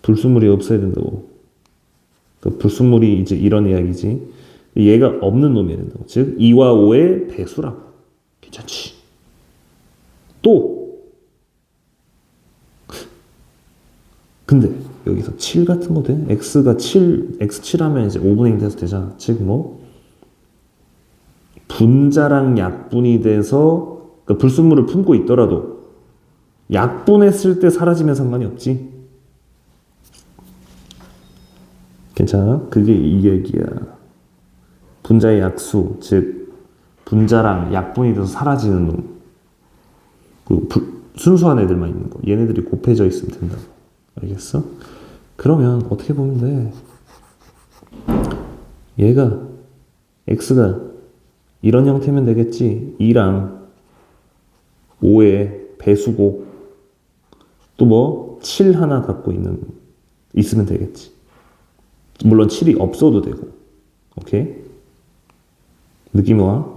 불순물이 없어야 된다고. 그러니까 불순물이 이제 이런 이야기지. 얘가 없는 놈이어야 된다고. 즉 2와 5의 배수라고. 괜찮지? 또 근데 여기서 7 같은 거 돼? x가 7, x7 하면 이제 5분의 1 돼서 되잖아. 즉 뭐 분자랑 약분이 돼서 그러니까 불순물을 품고 있더라도 약분했을 때 사라지면 상관이 없지. 괜찮아? 그게 이 얘기야. 분자의 약수, 즉 분자랑 약분이 돼서 사라지는 놈. 순수한 애들만 있는 거. 얘네들이 곱해져 있으면 된다고. 알겠어? 그러면 어떻게 보면 돼? 얘가 x가 이런 형태면 되겠지. 2랑 5의 배수고 또 뭐 7 하나 갖고 있으면 되겠지. 물론 7이 없어도 되고. 오케이? 느낌이 와?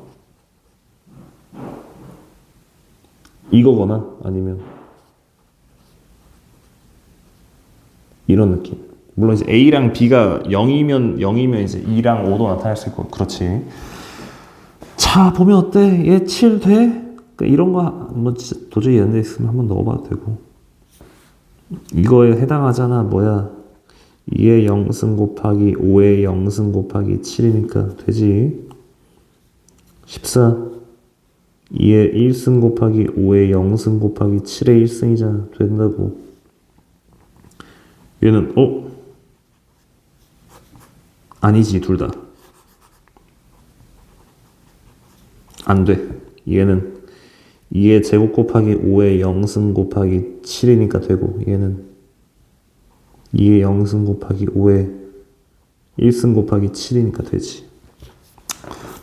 이거거나 아니면 이런 느낌. 물론 이제 A랑 B가 0이면 이제 2랑 5도 나타날 수 있고. 그렇지. 자, 보면 어때? 얘 7 돼? 그러니까 이런 거 뭐 도저히 안 돼 있으면 한번 넣어봐도 되고. 이거에 해당하잖아. 뭐야? 2의 0승 곱하기 5의 0승 곱하기 7이니까 되지. 14. 2의 1승 곱하기 5의 0승 곱하기 7의 1승이잖아. 된다고. 얘는 아니지. 둘 다. 안 돼. 얘는 2의 제곱 곱하기 5의 0승 곱하기 7이니까 되고, 얘는 2의 0승 곱하기 5의 1승 곱하기 7이니까 되지.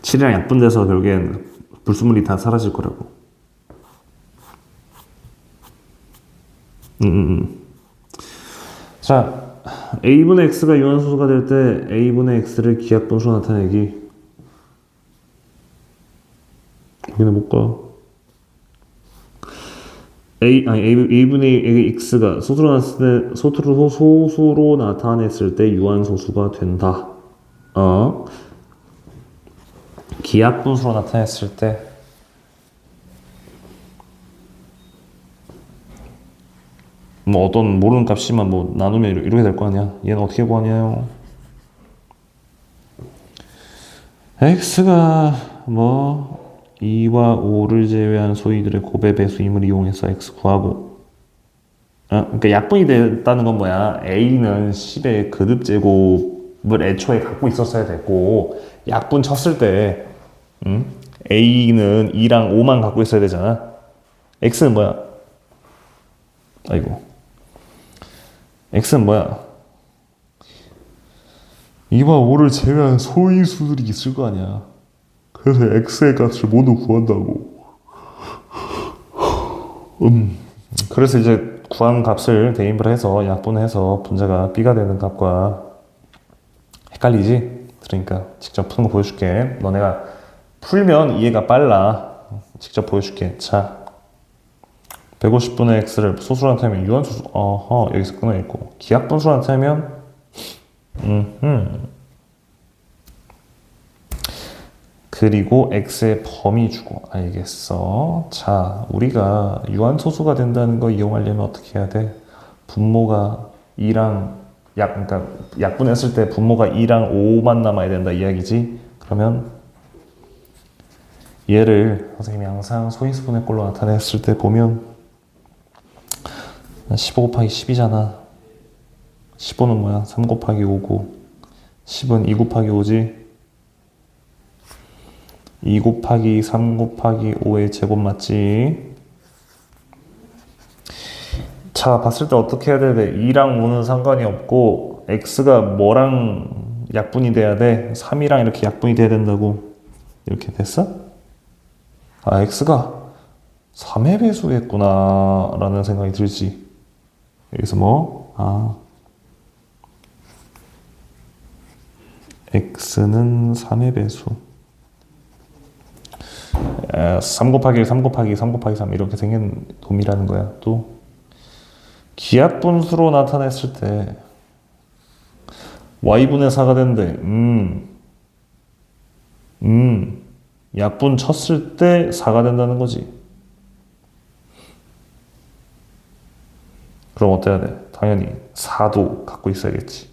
7이랑 약분돼서 결국엔 불순물이 다 사라질 거라고. 자, a분의 x가 유한소수가 될 때 a분의 x를 기하분수로 나타내기. 여기는 못 가. a분의 x가 소수로 나타냈을 때 유한소수가 된다. 기하분수로 나타냈을 때 뭐 어떤 모르는 값이만 뭐 나누면 이렇게 될 거 아니야. 얘는 어떻게 구하냐요? x가 뭐 2와 5를 제외한 소위들의 곱의 배수임을 이용해서 x 구하고. 그러니까 약분이 됐다는 건 뭐야? a는 10의 그듭 제곱을 애초에 갖고 있었어야 됐고, 약분 쳤을 때 a는 2랑 5만 갖고 있어야 되잖아. x는 뭐야? 아이고. x는 뭐야? 2와 5를 제외한 소인수들이 있을 거 아니야. 그래서 x의 값을 모두 구한다고. 그래서 이제 구한 값을 대입을 해서 약분해서 분자가 b가 되는 값과 헷갈리지? 그러니까 직접 푸는 거 보여줄게. 너네가 풀면 이해가 빨라. 직접 보여줄게. 자, 150분의 x를 소수로 나타내면 유한소수, 여기서 끊어있고, 기하분수로 나타내면, 그리고 x의 범위 주고, 알겠어. 자, 우리가 유한소수가 된다는 거 이용하려면 어떻게 해야 돼? 분모가 2랑, 그러니까 약분했을 때 분모가 2랑 5만 남아야 된다 이야기지? 그러면 얘를 선생님이 항상 소인수분의 꼴로 나타냈을 때 보면 15 곱하기 10이잖아. 15는 뭐야? 3 곱하기 5고 10은 2 곱하기 5지? 2 곱하기 3 곱하기 5의 제곱 맞지? 자, 봤을 때 어떻게 해야 돼? 2랑 5는 상관이 없고 x가 뭐랑 약분이 돼야 돼? 3이랑 이렇게 약분이 돼야 된다고. 이렇게 됐어? 아, x가 3의 배수겠구나 라는 생각이 들지. 여기서 뭐? x는 3의 배수. 3 곱하기 1, 3 곱하기 2, 3 곱하기 3 이렇게 생긴 놈이라는 거야. 또 기하분수로 나타냈을 때 y분의 4가 되는데 약분 쳤을 때 4가 된다는 거지. 그럼 어때야 돼? 당연히 4도 갖고 있어야겠지.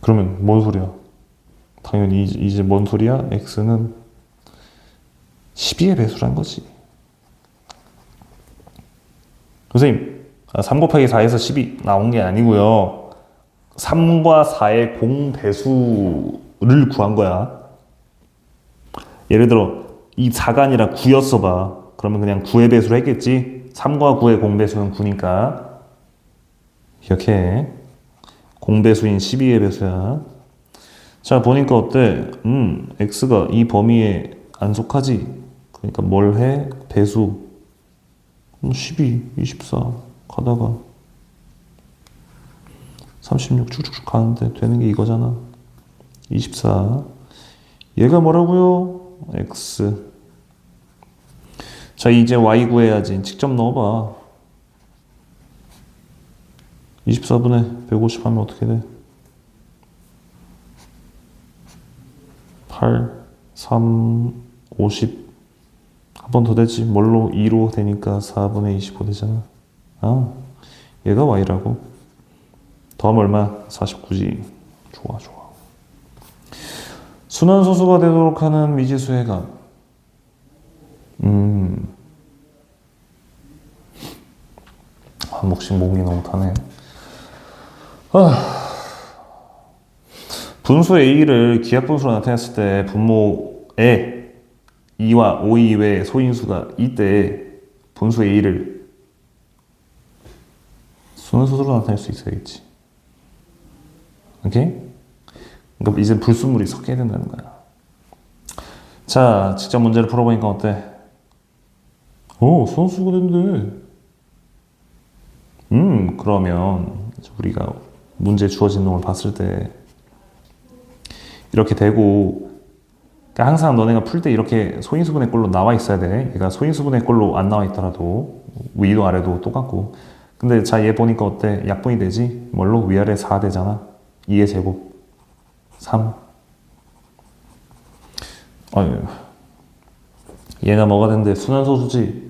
그러면 뭔 소리야? 당연히 이제 뭔 소리야? x는 12의 배수란 거지. 선생님, 3 곱하기 4에서 12 나온 게 아니고요. 3과 4의 공배수를 구한 거야. 예를 들어 이 4가 아니라 9였어 봐. 그러면 그냥 9의 배수를 했겠지. 3과 9의 공배수는 9니까 기억해. 공배수인 12의 배수야. 자, 보니까 어때? x가 이 범위에 안 속하지. 그러니까 뭘 해? 배수 12, 24 가다가 36 쭉쭉쭉 가는데 되는 게 이거잖아. 24. 얘가 뭐라고요? x. 자, 이제 y 구해야지. 직접 넣어봐. 24분의 150 하면 어떻게 돼? 8, 3, 50. 한 번 더 되지. 뭘로? 2로 되니까 4분의 25 되잖아. 얘가 y라고. 더하면 얼마? 49지. 좋아. 순환소수가 되도록 하는 미지수의 값. 목이 너무 타네. 분수 A를 기하분수로 나타냈을 때 분모에 2와 5 이외의 소인수가 이때 분수 A를 순환소수로 나타낼 수 있어야겠지. 오케이? 그러니까 이제 불순물이 섞여야 된다는 거야. 자, 직접 문제를 풀어보니까 어때? 순환수가 된대. 그러면 우리가 문제 주어진 놈을 봤을 때 이렇게 되고, 그러니까 항상 너네가 풀 때 이렇게 소인수분의 꼴로 나와 있어야 돼. 얘가 소인수분의 꼴로 안 나와 있더라도 위도 아래도 똑같고. 근데 자, 얘 보니까 어때? 약분이 되지? 뭘로? 위아래 4 되잖아. 2의 제곱 3. 얘가 뭐가 된대? 순환소수지.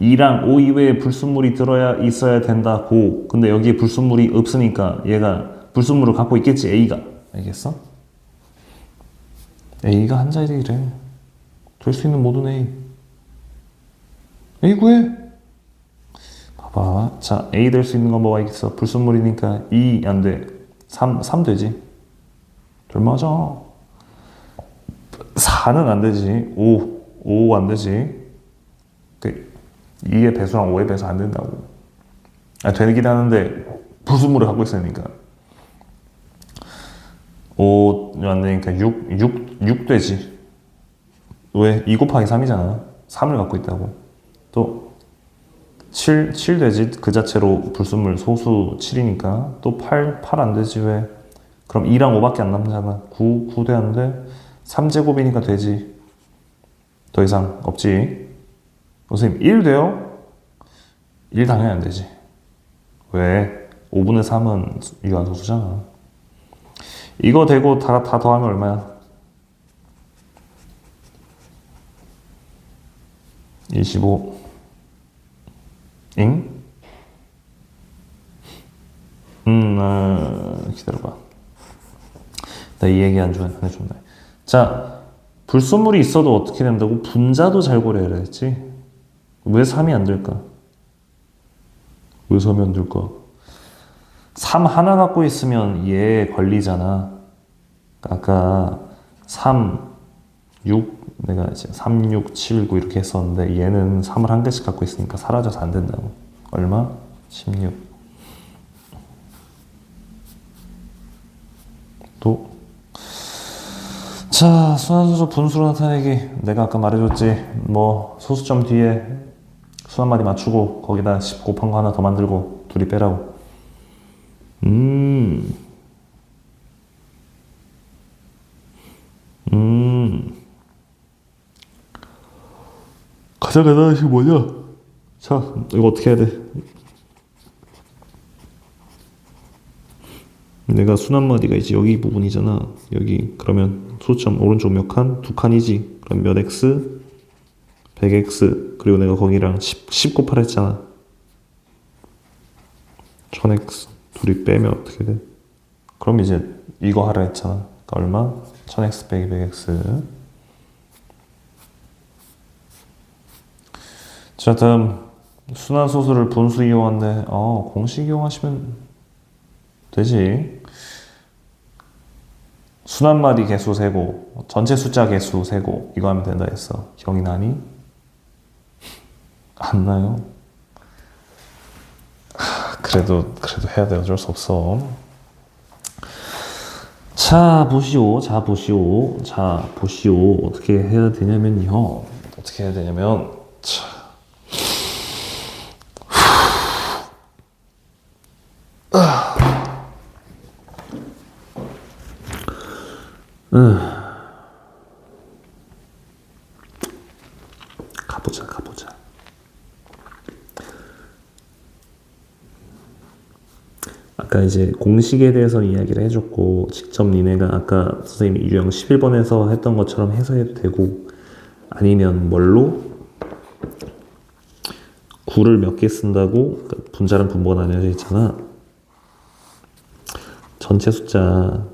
2랑 5 이외에 불순물이 있어야 된다고. 근데 여기에 불순물이 없으니까 얘가 불순물을 갖고 있겠지, A가. 알겠어? A가 한 자리래. 될 수 있는 모든 A. A 구해. 봐봐. 자, A 될 수 있는 건 뭐가 있어? 불순물이니까 2 안 돼. 3 되지. 잘 맞아. 4는 안 되지. 5 안 되지. 2의 배수랑 5의 배수 안 된다고. 되긴 하는데 부수물을 갖고 있으니까. 5 안 되니까 6 되지. 왜? 2 곱하기 3이잖아. 3을 갖고 있다고. 또 7 되지. 그 자체로 불순물 소수 7이니까. 또 8 안 되지. 왜? 그럼 2랑 5밖에 안 남잖아. 9 되는데 3제곱이니까 되지. 더 이상 없지. 선생님 1 돼요? 1 당연히 안 되지. 왜? 5분의 3은 유한소수잖아. 이거 되고 다 더하면 얼마야? 25. 잉? 기다려봐. 나 이 얘기 안 해줬네. 자, 불순물이 있어도 어떻게 된다고? 분자도 잘 고려해야 했지. 왜 3이 안 될까? 왜 3이 안 될까? 3 하나 갖고 있으면 얘 걸리잖아. 아까 3, 6, 내가 이제 3, 6, 7, 9 이렇게 했었는데 얘는 3을 한 개씩 갖고 있으니까 사라져서 안 된다고. 얼마? 16. 또 자, 순환소수 분수로 나타내기. 내가 아까 말해줬지. 뭐 소수점 뒤에 수 한 마디 맞추고 거기다 10 곱한 거 하나 더 만들고 둘이 빼라고. 가장 간단한 식 뭐냐? 자, 이거 어떻게 해야 돼? 내가 순환마디가 이제 여기 부분이잖아. 여기 그러면 소수점 오른쪽 몇 칸? 2칸이지. 그럼 몇 x? 100x. 그리고 내가 거기랑 10 곱하라 했잖아. 1000x. 둘이 빼면 어떻게 돼? 그럼 이제 이거 하라 했잖아. 그러니까 얼마? 1000x 빼기 100x. 자, 다음 순환소수를 분수 이용한데 공식 이용하시면 되지. 순환마디 개수 세고 전체 숫자 개수 세고 이거 하면 된다 했어. 기억이 나니? 안 나요? 그래도 해야 돼. 어쩔 수 없어. 자 보시오. 어떻게 해야 되냐면요. 자. 가보자. 아까 이제 공식에 대해서 이야기를 해줬고 직접 니네가 아까 선생님이 유형 11번에서 했던 것처럼 해서 해도 되고 아니면 뭘로 9를 몇 개 쓴다고 그러니까 분자랑 분모가 나뉘어져 있잖아. 전체 숫자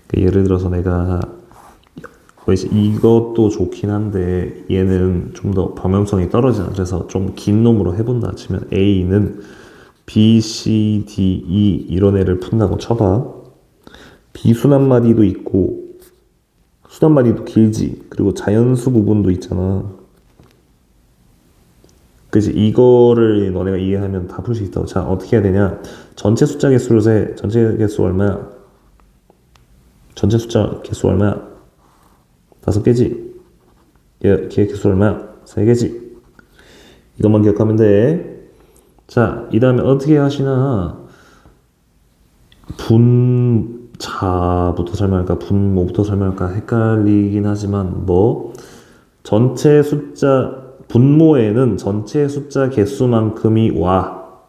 그러니까 예를 들어서 내가 이것도 좋긴 한데 얘는 좀 더 범용성이 떨어지잖아. 그래서 좀 긴 놈으로 해본다 치면 A는 B, C, D, E 이런 애를 푼다고 쳐봐. 비순환마디도 있고 순환마디도 길지. 그리고 자연수 부분도 있잖아. 그치? 이거를 너네가 이해하면 다 풀 수 있다고. 자, 어떻게 해야 되냐? 전체 숫자 개수를 세. 전체 개수 얼마야? 전체 숫자 개수 얼마야? 5개지? 얘 개수 얼마야? 3개지? 이것만 기억하면 돼. 자, 이 다음에 어떻게 하시나? 분자부터 설명할까? 분모부터 설명할까? 헷갈리긴 하지만 전체 숫자 분모에는 전체 숫자 개수만큼이 와.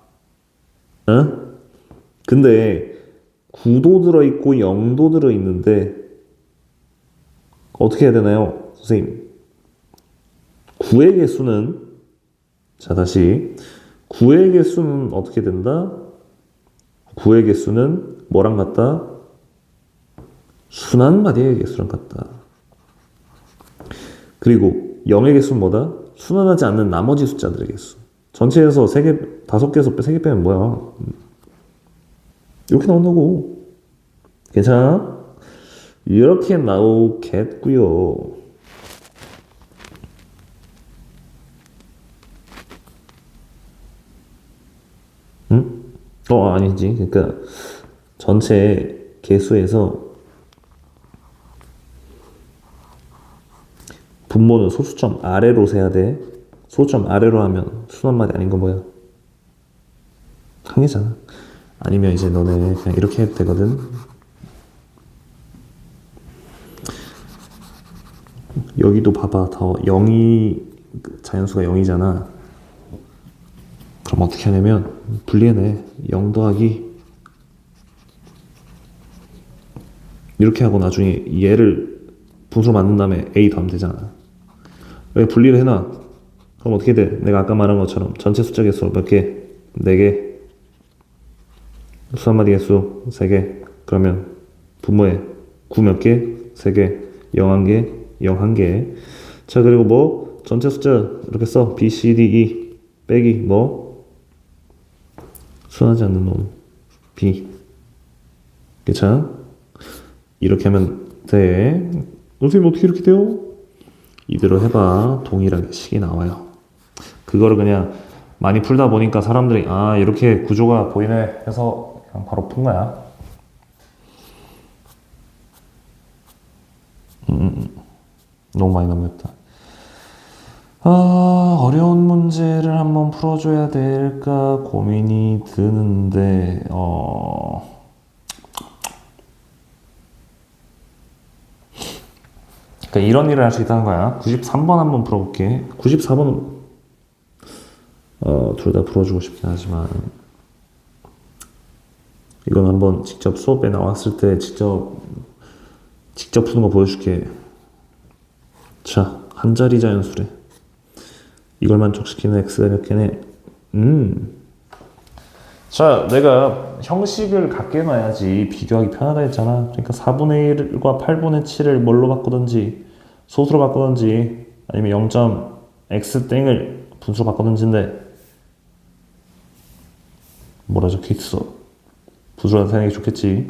근데 9도 들어있고 0도 들어있는데 어떻게 해야 되나요? 선생님 9의 개수는 자 다시 9의 개수는 어떻게 된다? 9의 개수는 뭐랑 같다? 순환마디의 개수랑 같다. 그리고 0의 개수는 뭐다? 순환하지 않는 나머지 숫자들의 개수. 전체에서 3개, 5개에서 3개 빼면 뭐야? 이렇게 나온다고. 괜찮아? 이렇게 나오겠고요. 아니지. 그러니까 전체 개수에서 분모는 소수점 아래로 세야 돼. 소수점 아래로 하면 순환말이 아닌 거 뭐야? 항해잖아. 아니면 이제 너네 그냥 이렇게 해도 되거든. 여기도 봐봐. 더 0이 자연수가 0이잖아. 그럼 어떻게 하냐면 분리해내. 0 더하기 이렇게 하고 나중에 얘를 분수로 만든 다음에 a 더하면 되잖아. 왜 분리를 해놔? 그럼 어떻게 돼? 내가 아까 말한 것처럼 전체 숫자 개수 몇 개? 4개. 수 한마디 개수 3개. 그러면 분모에 9 몇 개? 3개. 0 1개? 0 1개. 자, 그리고 뭐 전체 숫자 이렇게 써. B, C, D, E 빼기 뭐 순하지 않는 놈 B. 괜찮아? 이렇게 하면 돼. 선생님 어떻게 이렇게 돼요? 이대로 해봐. 동일하게 식이 나와요. 그거를 그냥 많이 풀다 보니까 사람들이 이렇게 구조가 보이네 해서 그냥 바로 푼 거야. 너무 많이 넘겼다. 어려운 문제를 한번 풀어줘야 될까 고민이 드는데 그러니까 이런 일을 할 수 있다는 거야. 93번 한번 풀어볼게. 94번 둘 다 풀어주고 싶긴 하지만 이건 한번 직접 수업에 나왔을 때 직접 푸는 거 보여줄게. 자, 한 자리 자연수래. 이걸 만족시키는 x가 몇 개네? 자, 내가 형식을 갖게 놔야지 비교하기 편하다 했잖아. 그러니까 4분의 1과 8분의 7을 뭘로 바꾸든지 소수로 바꾸든지 아니면 0.x 땡을 분수로 바꾸든지인데 뭐라 적혀있어? 분수로 나타내기 좋겠지.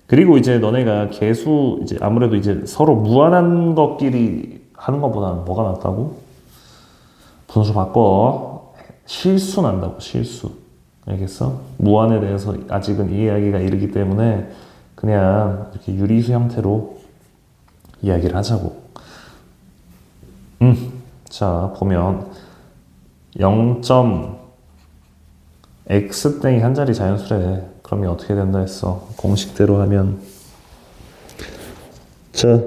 그리고 이제 너네가 개수 이제 아무래도 이제 서로 무한한 것끼리 하는 것보다는 뭐가 낫다고? 분수 바꿔. 실수 난다고. 실수. 알겠어? 무한에 대해서 아직은 이해하기가 이르기 때문에 그냥 이렇게 유리수 형태로 이야기를 하자고. 자, 보면 0.x 땡이 한 자리 자연수래. 그러면 어떻게 된다 했어? 공식대로 하면 자,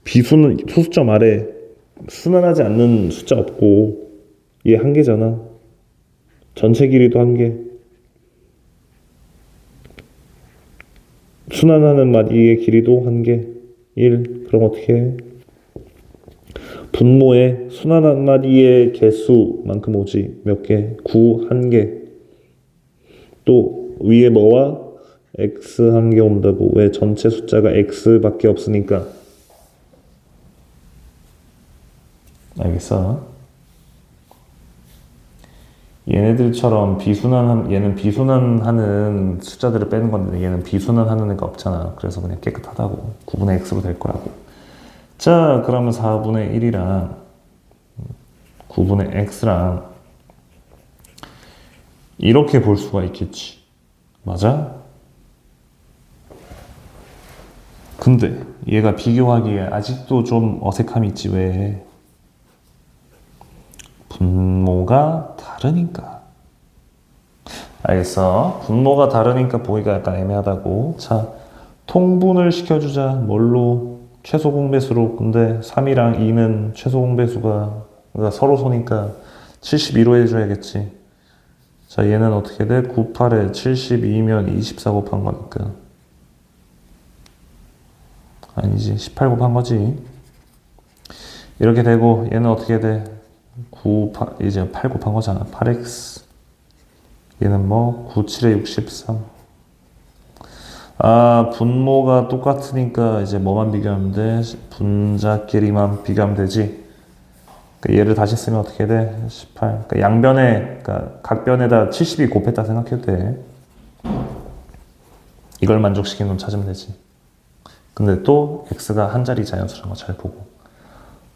비수는 소수점 아래 순환하지 않는 숫자 없고 얘 한 개잖아. 전체 길이도 한 개. 순환하는 마디의 길이도 한 개. 1. 그럼 어떻게 해? 분모에 순환한 마디의 개수만큼 오지. 몇 개? 9, 한 개. 또 위에 뭐와? x 한 개 온다고. 왜? 전체 숫자가 x밖에 없으니까. 알겠어? 얘네들처럼 얘는 비순환하는 숫자들을 빼는 건데 얘는 비순환하는 애가 없잖아. 그래서 그냥 깨끗하다고. 9분의 x로 될 거라고. 자, 그러면 4분의 1이랑 9분의 x랑 이렇게 볼 수가 있겠지. 맞아? 근데 얘가 비교하기에 아직도 좀 어색함이 있지. 왜? 분모가 다르니까. 알겠어? 분모가 다르니까 보기가 약간 애매하다고. 자, 통분을 시켜주자. 뭘로? 최소 공배수로. 근데 3이랑 2는 최소 공배수가 그러니까 서로 소니까 72로 해줘야겠지. 자, 얘는 어떻게 돼? 98에 72면 24 곱한 거니까. 아니지, 18 곱한 거지. 이렇게 되고 얘는 어떻게 돼? 이제 8 곱한 거잖아. 8x. 얘는 뭐? 9, 7에 63. 분모가 똑같으니까 이제 뭐만 비교하면 돼? 분자끼리만 비교하면 되지. 그러니까 얘를 다시 쓰면 어떻게 돼? 18. 그러니까 양변에, 그러니까 각변에다 72 곱했다 생각해도 돼. 이걸 만족시키는 놈 찾으면 되지. 근데 또 x가 한 자리 자연수라는 거 잘 보고.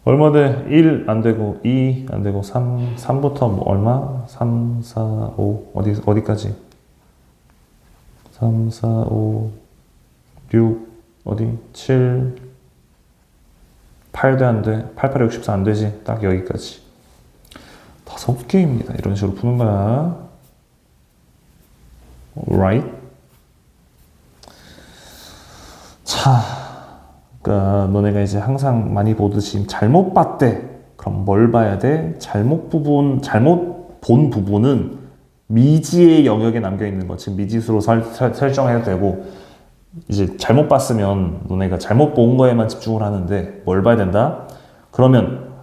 얼마 돼? 1 안 되고 2 안 되고 3부터 뭐 얼마? 3, 4, 5 어디까지? 3, 4, 5, 6, 어디? 7, 8도 안 돼. 8, 8, 64 안 되지. 딱 여기까지. 5개입니다. 이런 식으로 푸는 거야. Right? 자, 그러니까 너네가 이제 항상 많이 보듯이 잘못 봤대. 그럼 뭘 봐야 돼? 잘못 본 부분은 미지의 영역에 남겨 있는 거. 즉 미지수로 설정해도 되고, 이제 잘못 봤으면 너네가 잘못 본 거에만 집중을 하는데 뭘 봐야 된다? 그러면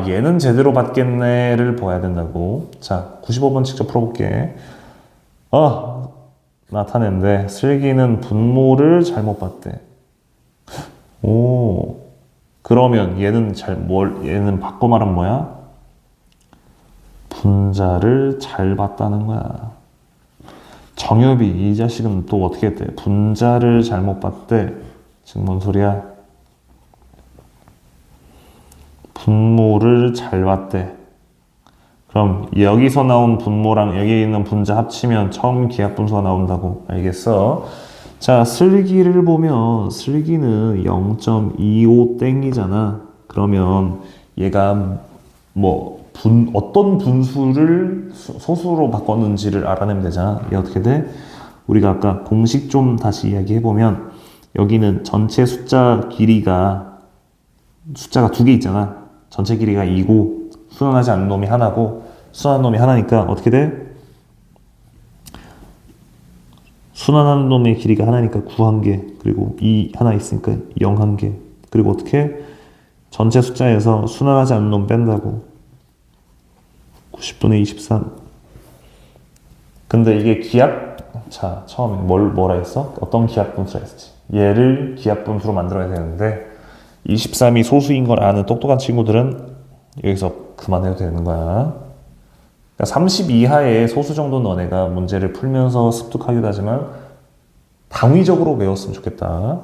얘는 제대로 봤겠네를 봐야 된다고. 자, 95번 직접 풀어볼게. 나타낸데 슬기는 분모를 잘못 봤대. 오, 그러면 얘는 바꿔 말하면 뭐야? 분자를 잘 봤다는 거야. 정엽이 이 자식은 또 어떻게 했대? 분자를 잘못 봤대. 지금 뭔 소리야? 분모를 잘 봤대. 그럼 여기서 나온 분모랑 여기 있는 분자 합치면 처음 기하분수가 나온다고. 알겠어? 자, 슬기를 보면 슬기는 0.25 땡이잖아. 그러면 얘가 어떤 분수를 소수로 바꿨는지를 알아내면 되잖아. 이게 어떻게 돼? 우리가 아까 공식 좀 다시 이야기해보면 여기는 전체 숫자가 2개 있잖아. 전체 길이가 2고 순환하지 않는 놈이 하나고 순환하는 놈이 하나니까 어떻게 돼? 순환하는 놈의 길이가 하나니까 9 1개, 그리고 2 하나 있으니까 0 1개, 그리고 어떻게? 전체 숫자에서 순환하지 않는 놈 뺀다고. 90분의 23. 근데 이게 자, 처음에 뭐라 했어? 어떤 기하분수라 했지? 얘를 기하분수로 만들어야 되는데 23이 소수인 걸 아는 똑똑한 친구들은 여기서 그만해도 되는 거야. 그러니까 30 이하의 소수 정도는 너네가 문제를 풀면서 습득하기도 하지만 당위적으로 외웠으면 좋겠다.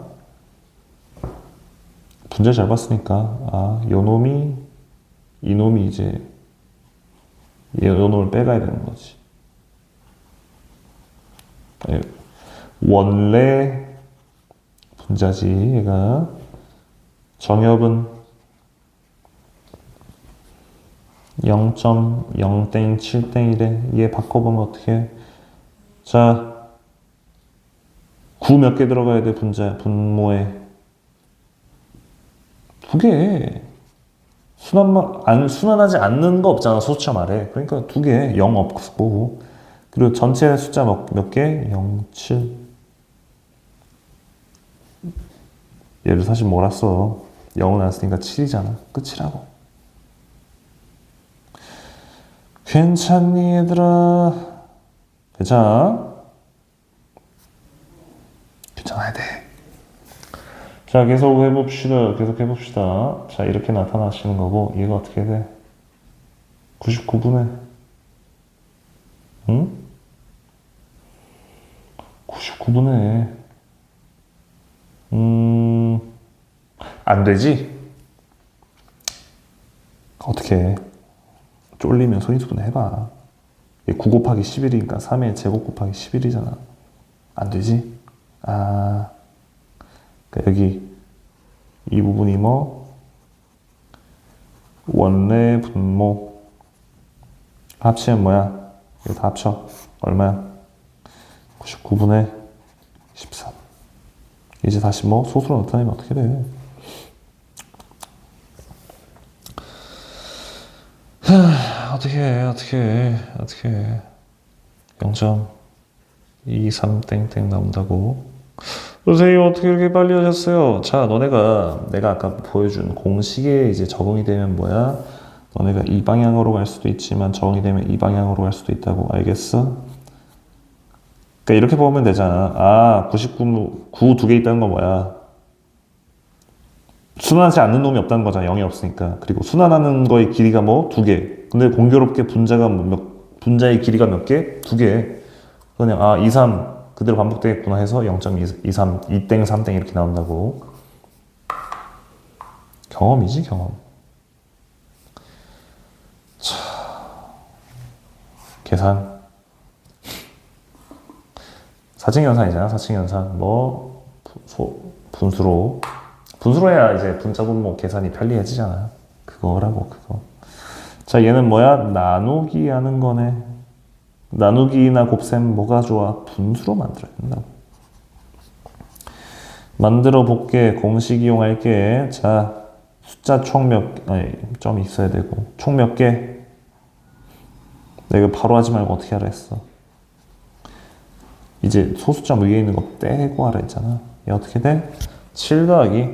분자 잘 봤으니까 이놈이 이제 요 놈을 빼가야 되는 거지. 원래 분자지 얘가. 정엽은 0.0땡7땡이래. 얘 바꿔보면 어떻게 해? 자, 9 몇 개 들어가야 돼? 분모에 2개. 순환하지 않는 거 없잖아, 소수점 말에. 그러니까 2개, 0 없고. 그리고 전체 숫자 몇 개? 0, 7. 얘를 사실 몰았어. 0은 안 쓰니까 7이잖아. 끝이라고. 괜찮니, 얘들아? 괜찮아? 괜찮아야 돼. 자, 계속 해봅시다. 자, 이렇게 나타나시는 거고, 얘가 어떻게 돼? 99분의, 응? 99분의, 안 되지? 어떻게 해? 쫄리면 소인수분해 해봐. 9 곱하기 11이니까 3의 제곱 곱하기 11이잖아. 안 되지? 그러니까 여기 이 부분이 원래 분모 합치면 뭐야? 이거 다 합쳐. 얼마야? 99분의 13. 이제 다시 소수로 나타내면 어떻게 돼? 어떻게 해? 0.23땡땡 나온다고. 선생님 어떻게 이렇게 빨리 하셨어요? 자, 내가 아까 보여준 공식에 이제 적응이 되면 뭐야? 너네가 이 방향으로 갈 수도 있지만 적응이 되면 이 방향으로 갈 수도 있다고. 알겠어? 그러니까 이렇게 보면 되잖아. 99, 9 2개 있다는 건 뭐야? 순환하지 않는 놈이 없다는 거잖아. 0이 없으니까. 그리고 순환하는 거의 길이가 2개. 근데 공교롭게 분자의 길이가 몇 개? 2개. 그냥 2, 3 그대로 반복되겠구나 해서 0.23, 2땡, 3땡 이렇게 나온다고. 경험이지, 경험. 자, 계산. 4층연산이잖아. 4층연산 뭐 분수로 해야 이제 분자분모 계산이 편리해지잖아. 그거라고 그거. 자, 얘는 뭐야? 나누기 하는 거네. 나누기나 곱셈 뭐가 좋아? 분수로 만들어야 된다고. 만들어 볼게. 공식 이용할게. 자, 숫자 총 점이 있어야 되고 총 몇 개? 내가 바로 하지 말고 어떻게 하라 했어? 이제 소수점 위에 있는 거 빼고 하라 했잖아. 얘 어떻게 돼? 7 더하기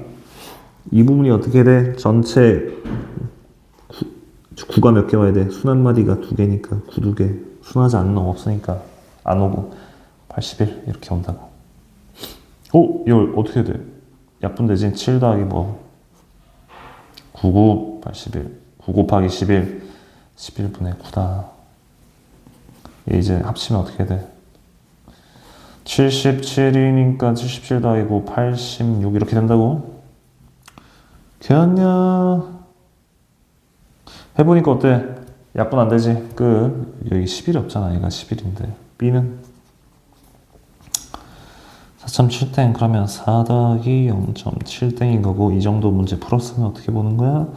이 부분이 어떻게 돼? 전체 9가 몇 개 와야 돼? 순한마디가 2개니까 9 2개. 순하지 않는 놈 없으니까 안 오고 81 이렇게 온다고. 오! 이걸 어떻게 돼? 약분되지? 7 더하기 뭐 99, 81 9 곱하기 11 11분의 9다. 얘 이제 합치면 어떻게 돼? 77이니까 77 더하기 86 이렇게 된다고? 괜찮냐? 해보니까 어때? 약분 안 되지? 여기 11이 없잖아. 얘가 11인데 B는 4.7땡. 그러면 4 더하기 0.7땡인 거고, 이 정도 문제 풀었으면 어떻게 보는 거야?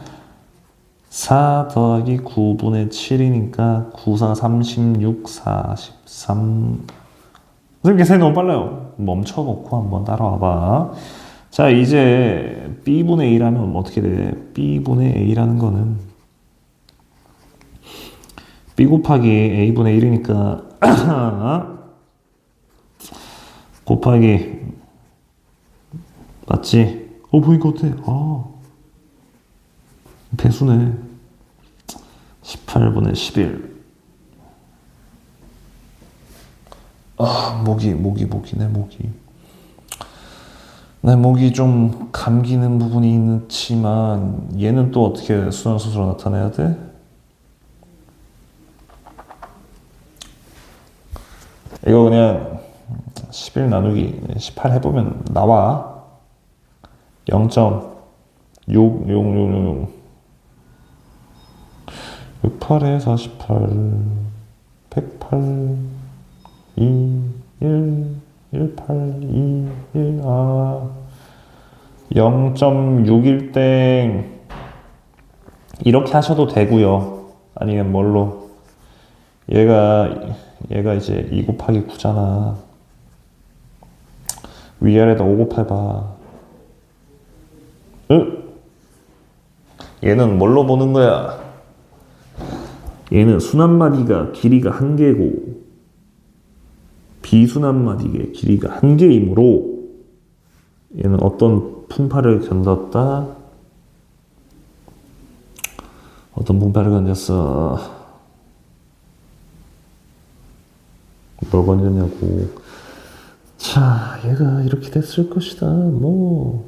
4 더하기 9분의 7이니까 9, 4, 36, 43. 선생님 계산이 너무 빨라요. 멈춰놓고 한번 따라와봐. 자, 이제 B분의 A라면 어떻게 돼? B분의 A라는 거는 B 곱하기 A분의 1이니까 곱하기 맞지? 보니까 어때? 배수네. 18분의 11. 내 목이 좀 감기는 부분이 있지만 얘는 또 어떻게 순환수수로 나타내야 돼? 이거 그냥 11 나누기 18 해보면 나와. 0.66666 68에 48 108 2 1 18 2 1 0.61땡 이렇게 하셔도 되고요. 아니면 뭘로? 얘가 이제 2 곱하기 9잖아. 위아래다 5 곱해봐. 얘는 뭘로 보는 거야? 얘는 순한마디가 길이가 1개고 비순한마디의 길이가 1개이므로 얘는 어떤 풍파를 견뎠다? 어떤 풍파를 견뎠어? 뭘 건졌냐고. 자, 얘가 이렇게 됐을 것이다. 0.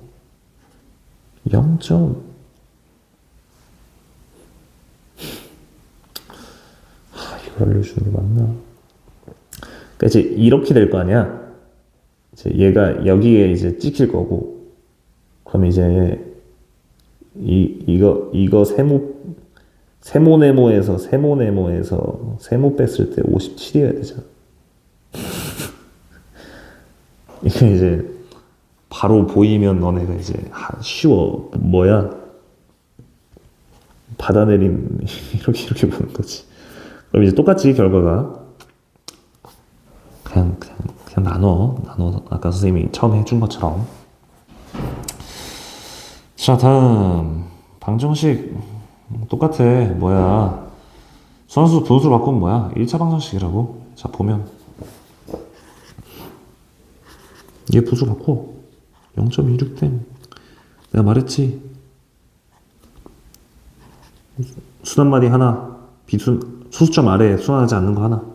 이걸 알려주는 게 맞나? 그러니까 이제 이렇게 될 거 아니야? 이제 얘가 여기에 이제 찍힐 거고, 그러면 이제 이거 세모네모에서 세모 뺐을 때 57이어야 되잖아. 이게 이제 바로 보이면 너네가 이제 쉬워. 받아내림 이렇게 보는 거지. 그럼 이제 똑같이 결과가 그냥 나눠 아까 선생님이 처음에 해준 것처럼. 자, 다음 방정식 똑같아. 순환수 분수로 바꾸면 1차 방정식이라고. 자, 보면 얘 분수 바꿔. 0.26댐. 내가 말했지. 순한마디 하나, 소수점 아래에 순환하지 않는 거 하나.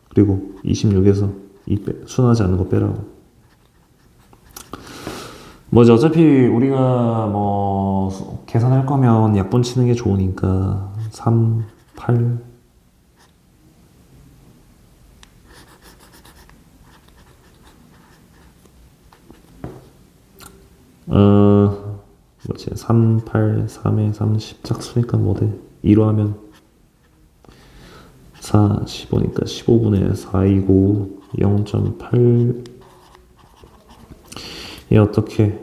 그리고 26에서 순환하지 않는 거 빼라고. 이제 어차피 우리가 계산할 거면 약분 치는 게 좋으니까 3, 8. 뭐지? 3, 8, 3에 30 짝수니까 돼? 2로 하면 4, 15니까 15분의 4이고 0.8. 얘 어떻게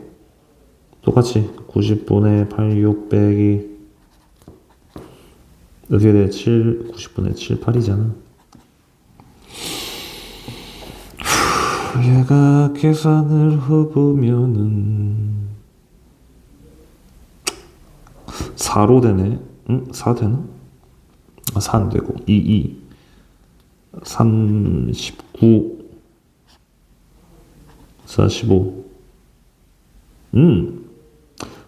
똑같이 90분의 86 빼기 어떻게 돼? 90분의 7, 8이잖아. 얘가 계산을 해보면은 4로 되네. 응? 4 되나? 4 안 되고 39 45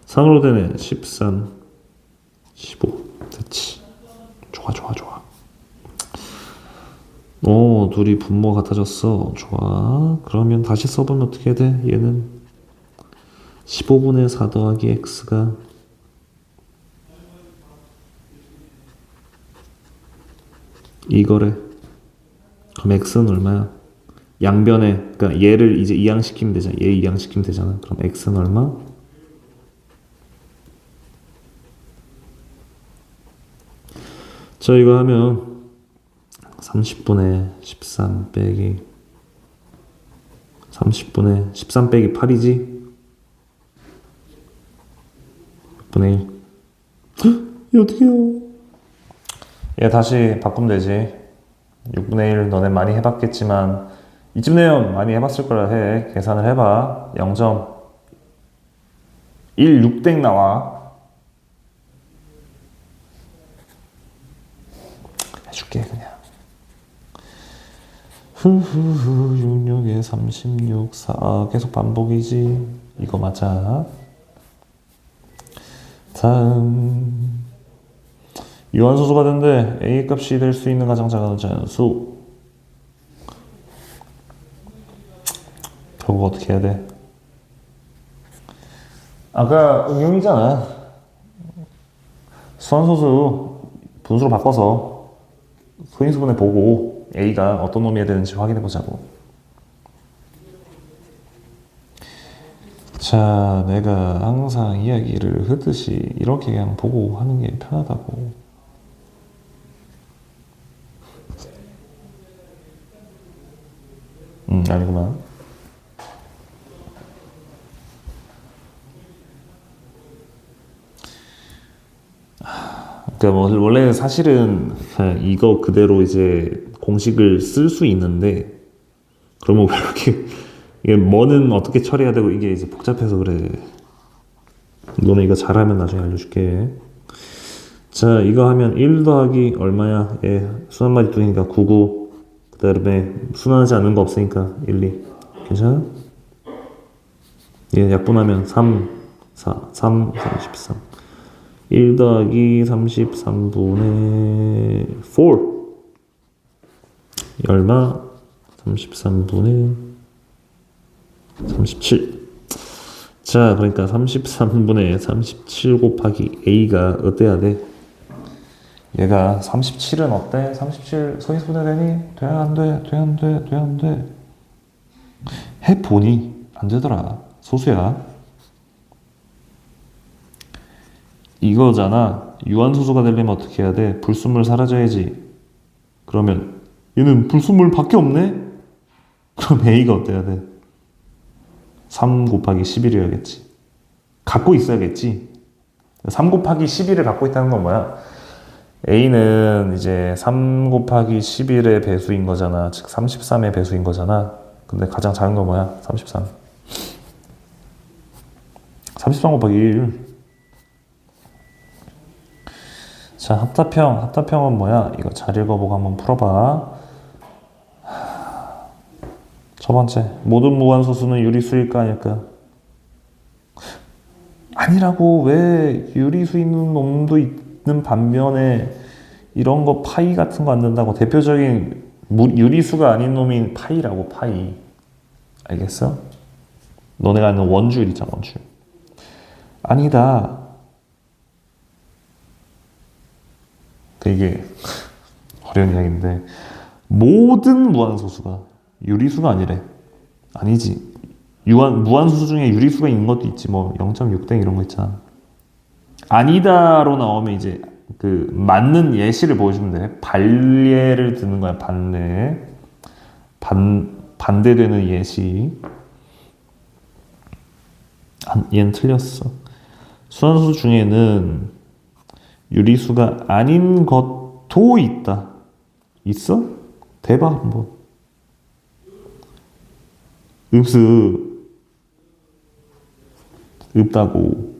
3으로 되네. 13 15 됐지. 좋아. 오, 둘이 분모 같아졌어. 좋아. 그러면 다시 써보면 어떻게 돼? 얘는 15분의 4 더하기 x가 이거래. 그럼 x는 얼마야? 양변에, 그러니까 얘를 이제 이항시키면 되잖아. 얘 이항시키면 되잖아. 그럼 x는 얼마? 자, 이거 하면 30분의 13 빼기 30분의 13 빼기 8이지? 6분의 1. 얘 어떡해요? 얘 다시 바꾸면 되지. 6분의 1 너네 많이 해봤겠지만 이쯤 되면 많이 해봤을 거라 해. 계산을 해봐. 0.16땡 나와. 해줄게 그냥. 후후후 66에 36 4 계속 반복이지. 이거 맞아. 다음 유한소수가 된대. A 값이 될 수 있는 가장 작은 자연수. 결국 어떻게 해야 돼? 아까 응용이잖아. 수한소수 분수로 바꿔서 소인수분해 보고 A가 어떤 놈이어야 되는지 확인해 보자고. 자, 내가 항상 이야기를 하듯이 이렇게 그냥 보고 하는 게 편하다고. 아니구만. 그러니까 뭐 원래 사실은 이거 그대로 이제 공식을 쓸 수 있는데 그러면 왜 이렇게 이게 뭐는 어떻게 처리해야 되고 이게 이제 복잡해서 그래. 너는 이거 잘하면 나중에 알려줄게. 자, 이거 하면 1 더하기 얼마야? 예, 수한 마디 두니까 99. 그 다음에 순환하지 않는 거 없으니까 1, 2. 괜찮아? 얘 약분하면 3, 4, 3, 33. 1 더하기 33분의 4. 얼마? 33분의 37. 자, 그러니까 33분의 37 곱하기 A가 어때야 돼? 얘가 37은 어때? 37 소인수분해 되니? 돼? 안 돼? 돼? 안 돼? 돼? 안 돼? 해보니 안 되더라. 소수야. 이거잖아. 유한소수가 되려면 어떻게 해야 돼? 불순물 사라져야지. 그러면 얘는 불순물 밖에 없네? 그럼 A가 어때야 돼? 3 곱하기 11이어야겠지. 갖고 있어야겠지. 3 곱하기 11을 갖고 있다는 건 뭐야? A는 이제 3 곱하기 11의 배수인 거잖아. 즉 33의 배수인 거잖아. 근데 가장 작은 건 뭐야? 33. 33 곱하기 1. 자, 합답형은 뭐야? 이거 잘 읽어보고 한번 풀어봐. 첫 번째, 모든 무한소수는 유리수일까 아닐까? 아니라고. 왜 유리수 있는 놈도 있는 반면에 이런 거 파이 같은 거 안 된다고. 대표적인 유리수가 아닌 놈이 파이라고. 파이. 알겠어? 너네가 아는 원주율 있잖아. 원주율. 아니다. 이게 어려운 이야기인데 모든 무한소수가 유리수가 아니래. 아니지. 무한소수 중에 유리수가 있는 것도 있지. 뭐 0.6땡 이런 거 있잖아. 아니다로 나오면 이제 그 맞는 예시를 보여주면 돼. 반례를 드는 거야. 반례. 반대되는 예시. 얘는 틀렸어. 순환소수 중에는 유리수가 아닌 것도 있다. 있어? 대박 한번. 없다고.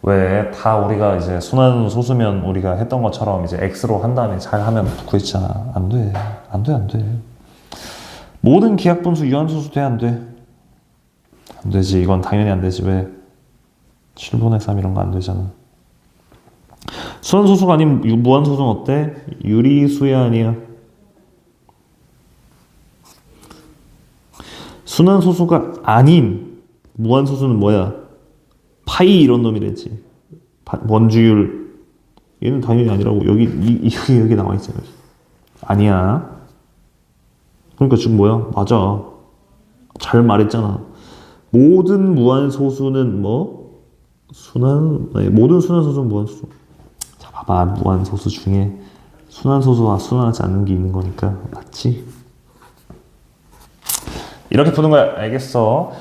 왜 다 우리가 이제 순환소수면 우리가 했던 것처럼 이제 X로 한 다음에 잘 하면 구했잖아. 안 돼. 안 돼, 안 돼. 모든 기하분수 유한소수 돼, 안 돼? 안 되지. 이건 당연히 안 되지. 왜? 7분의 3 이런 거 안 되잖아. 순환소수가 아닌 무한소수는 어때? 유리수야 아니야? 순환소수가 아닌 무한소수는 뭐야? 파이 이런 놈이랬지. 원주율. 얘는 당연히 아니라고. 여기 나와 있잖아. 아니야. 그러니까 지금 뭐야? 맞아. 잘 말했잖아. 모든 무한소수는 뭐? 모든 순환소수는 무한소수. 자, 봐봐. 무한소수 중에 순환소수와 순환하지 않는 게 있는 거니까. 맞지? 이렇게 푸는 거야. 알겠어.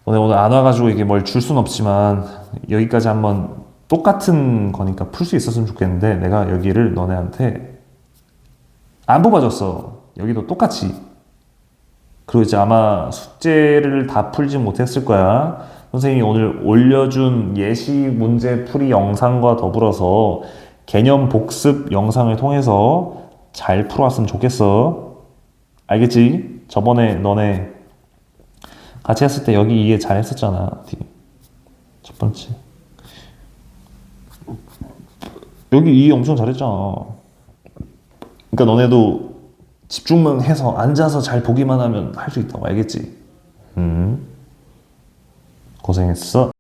오늘 안 와가지고 이게 뭘 줄 순 없지만 여기까지 한번 똑같은 거니까 풀 수 있었으면 좋겠는데 내가 여기를 너네한테 안 뽑아줬어. 여기도 똑같이. 그리고 이제 아마 숙제를 다 풀지 못했을 거야. 선생님이 오늘 올려준 예시 문제 풀이 영상과 더불어서 개념 복습 영상을 통해서 잘 풀어왔으면 좋겠어. 알겠지? 저번에 너네 같이 했을 때 여기 이해 잘 했었잖아. 첫 번째. 여기 이해 엄청 잘했잖아. 그러니까 너네도 집중만 해서 앉아서 잘 보기만 하면 할 수 있다고. 알겠지? 고생했어.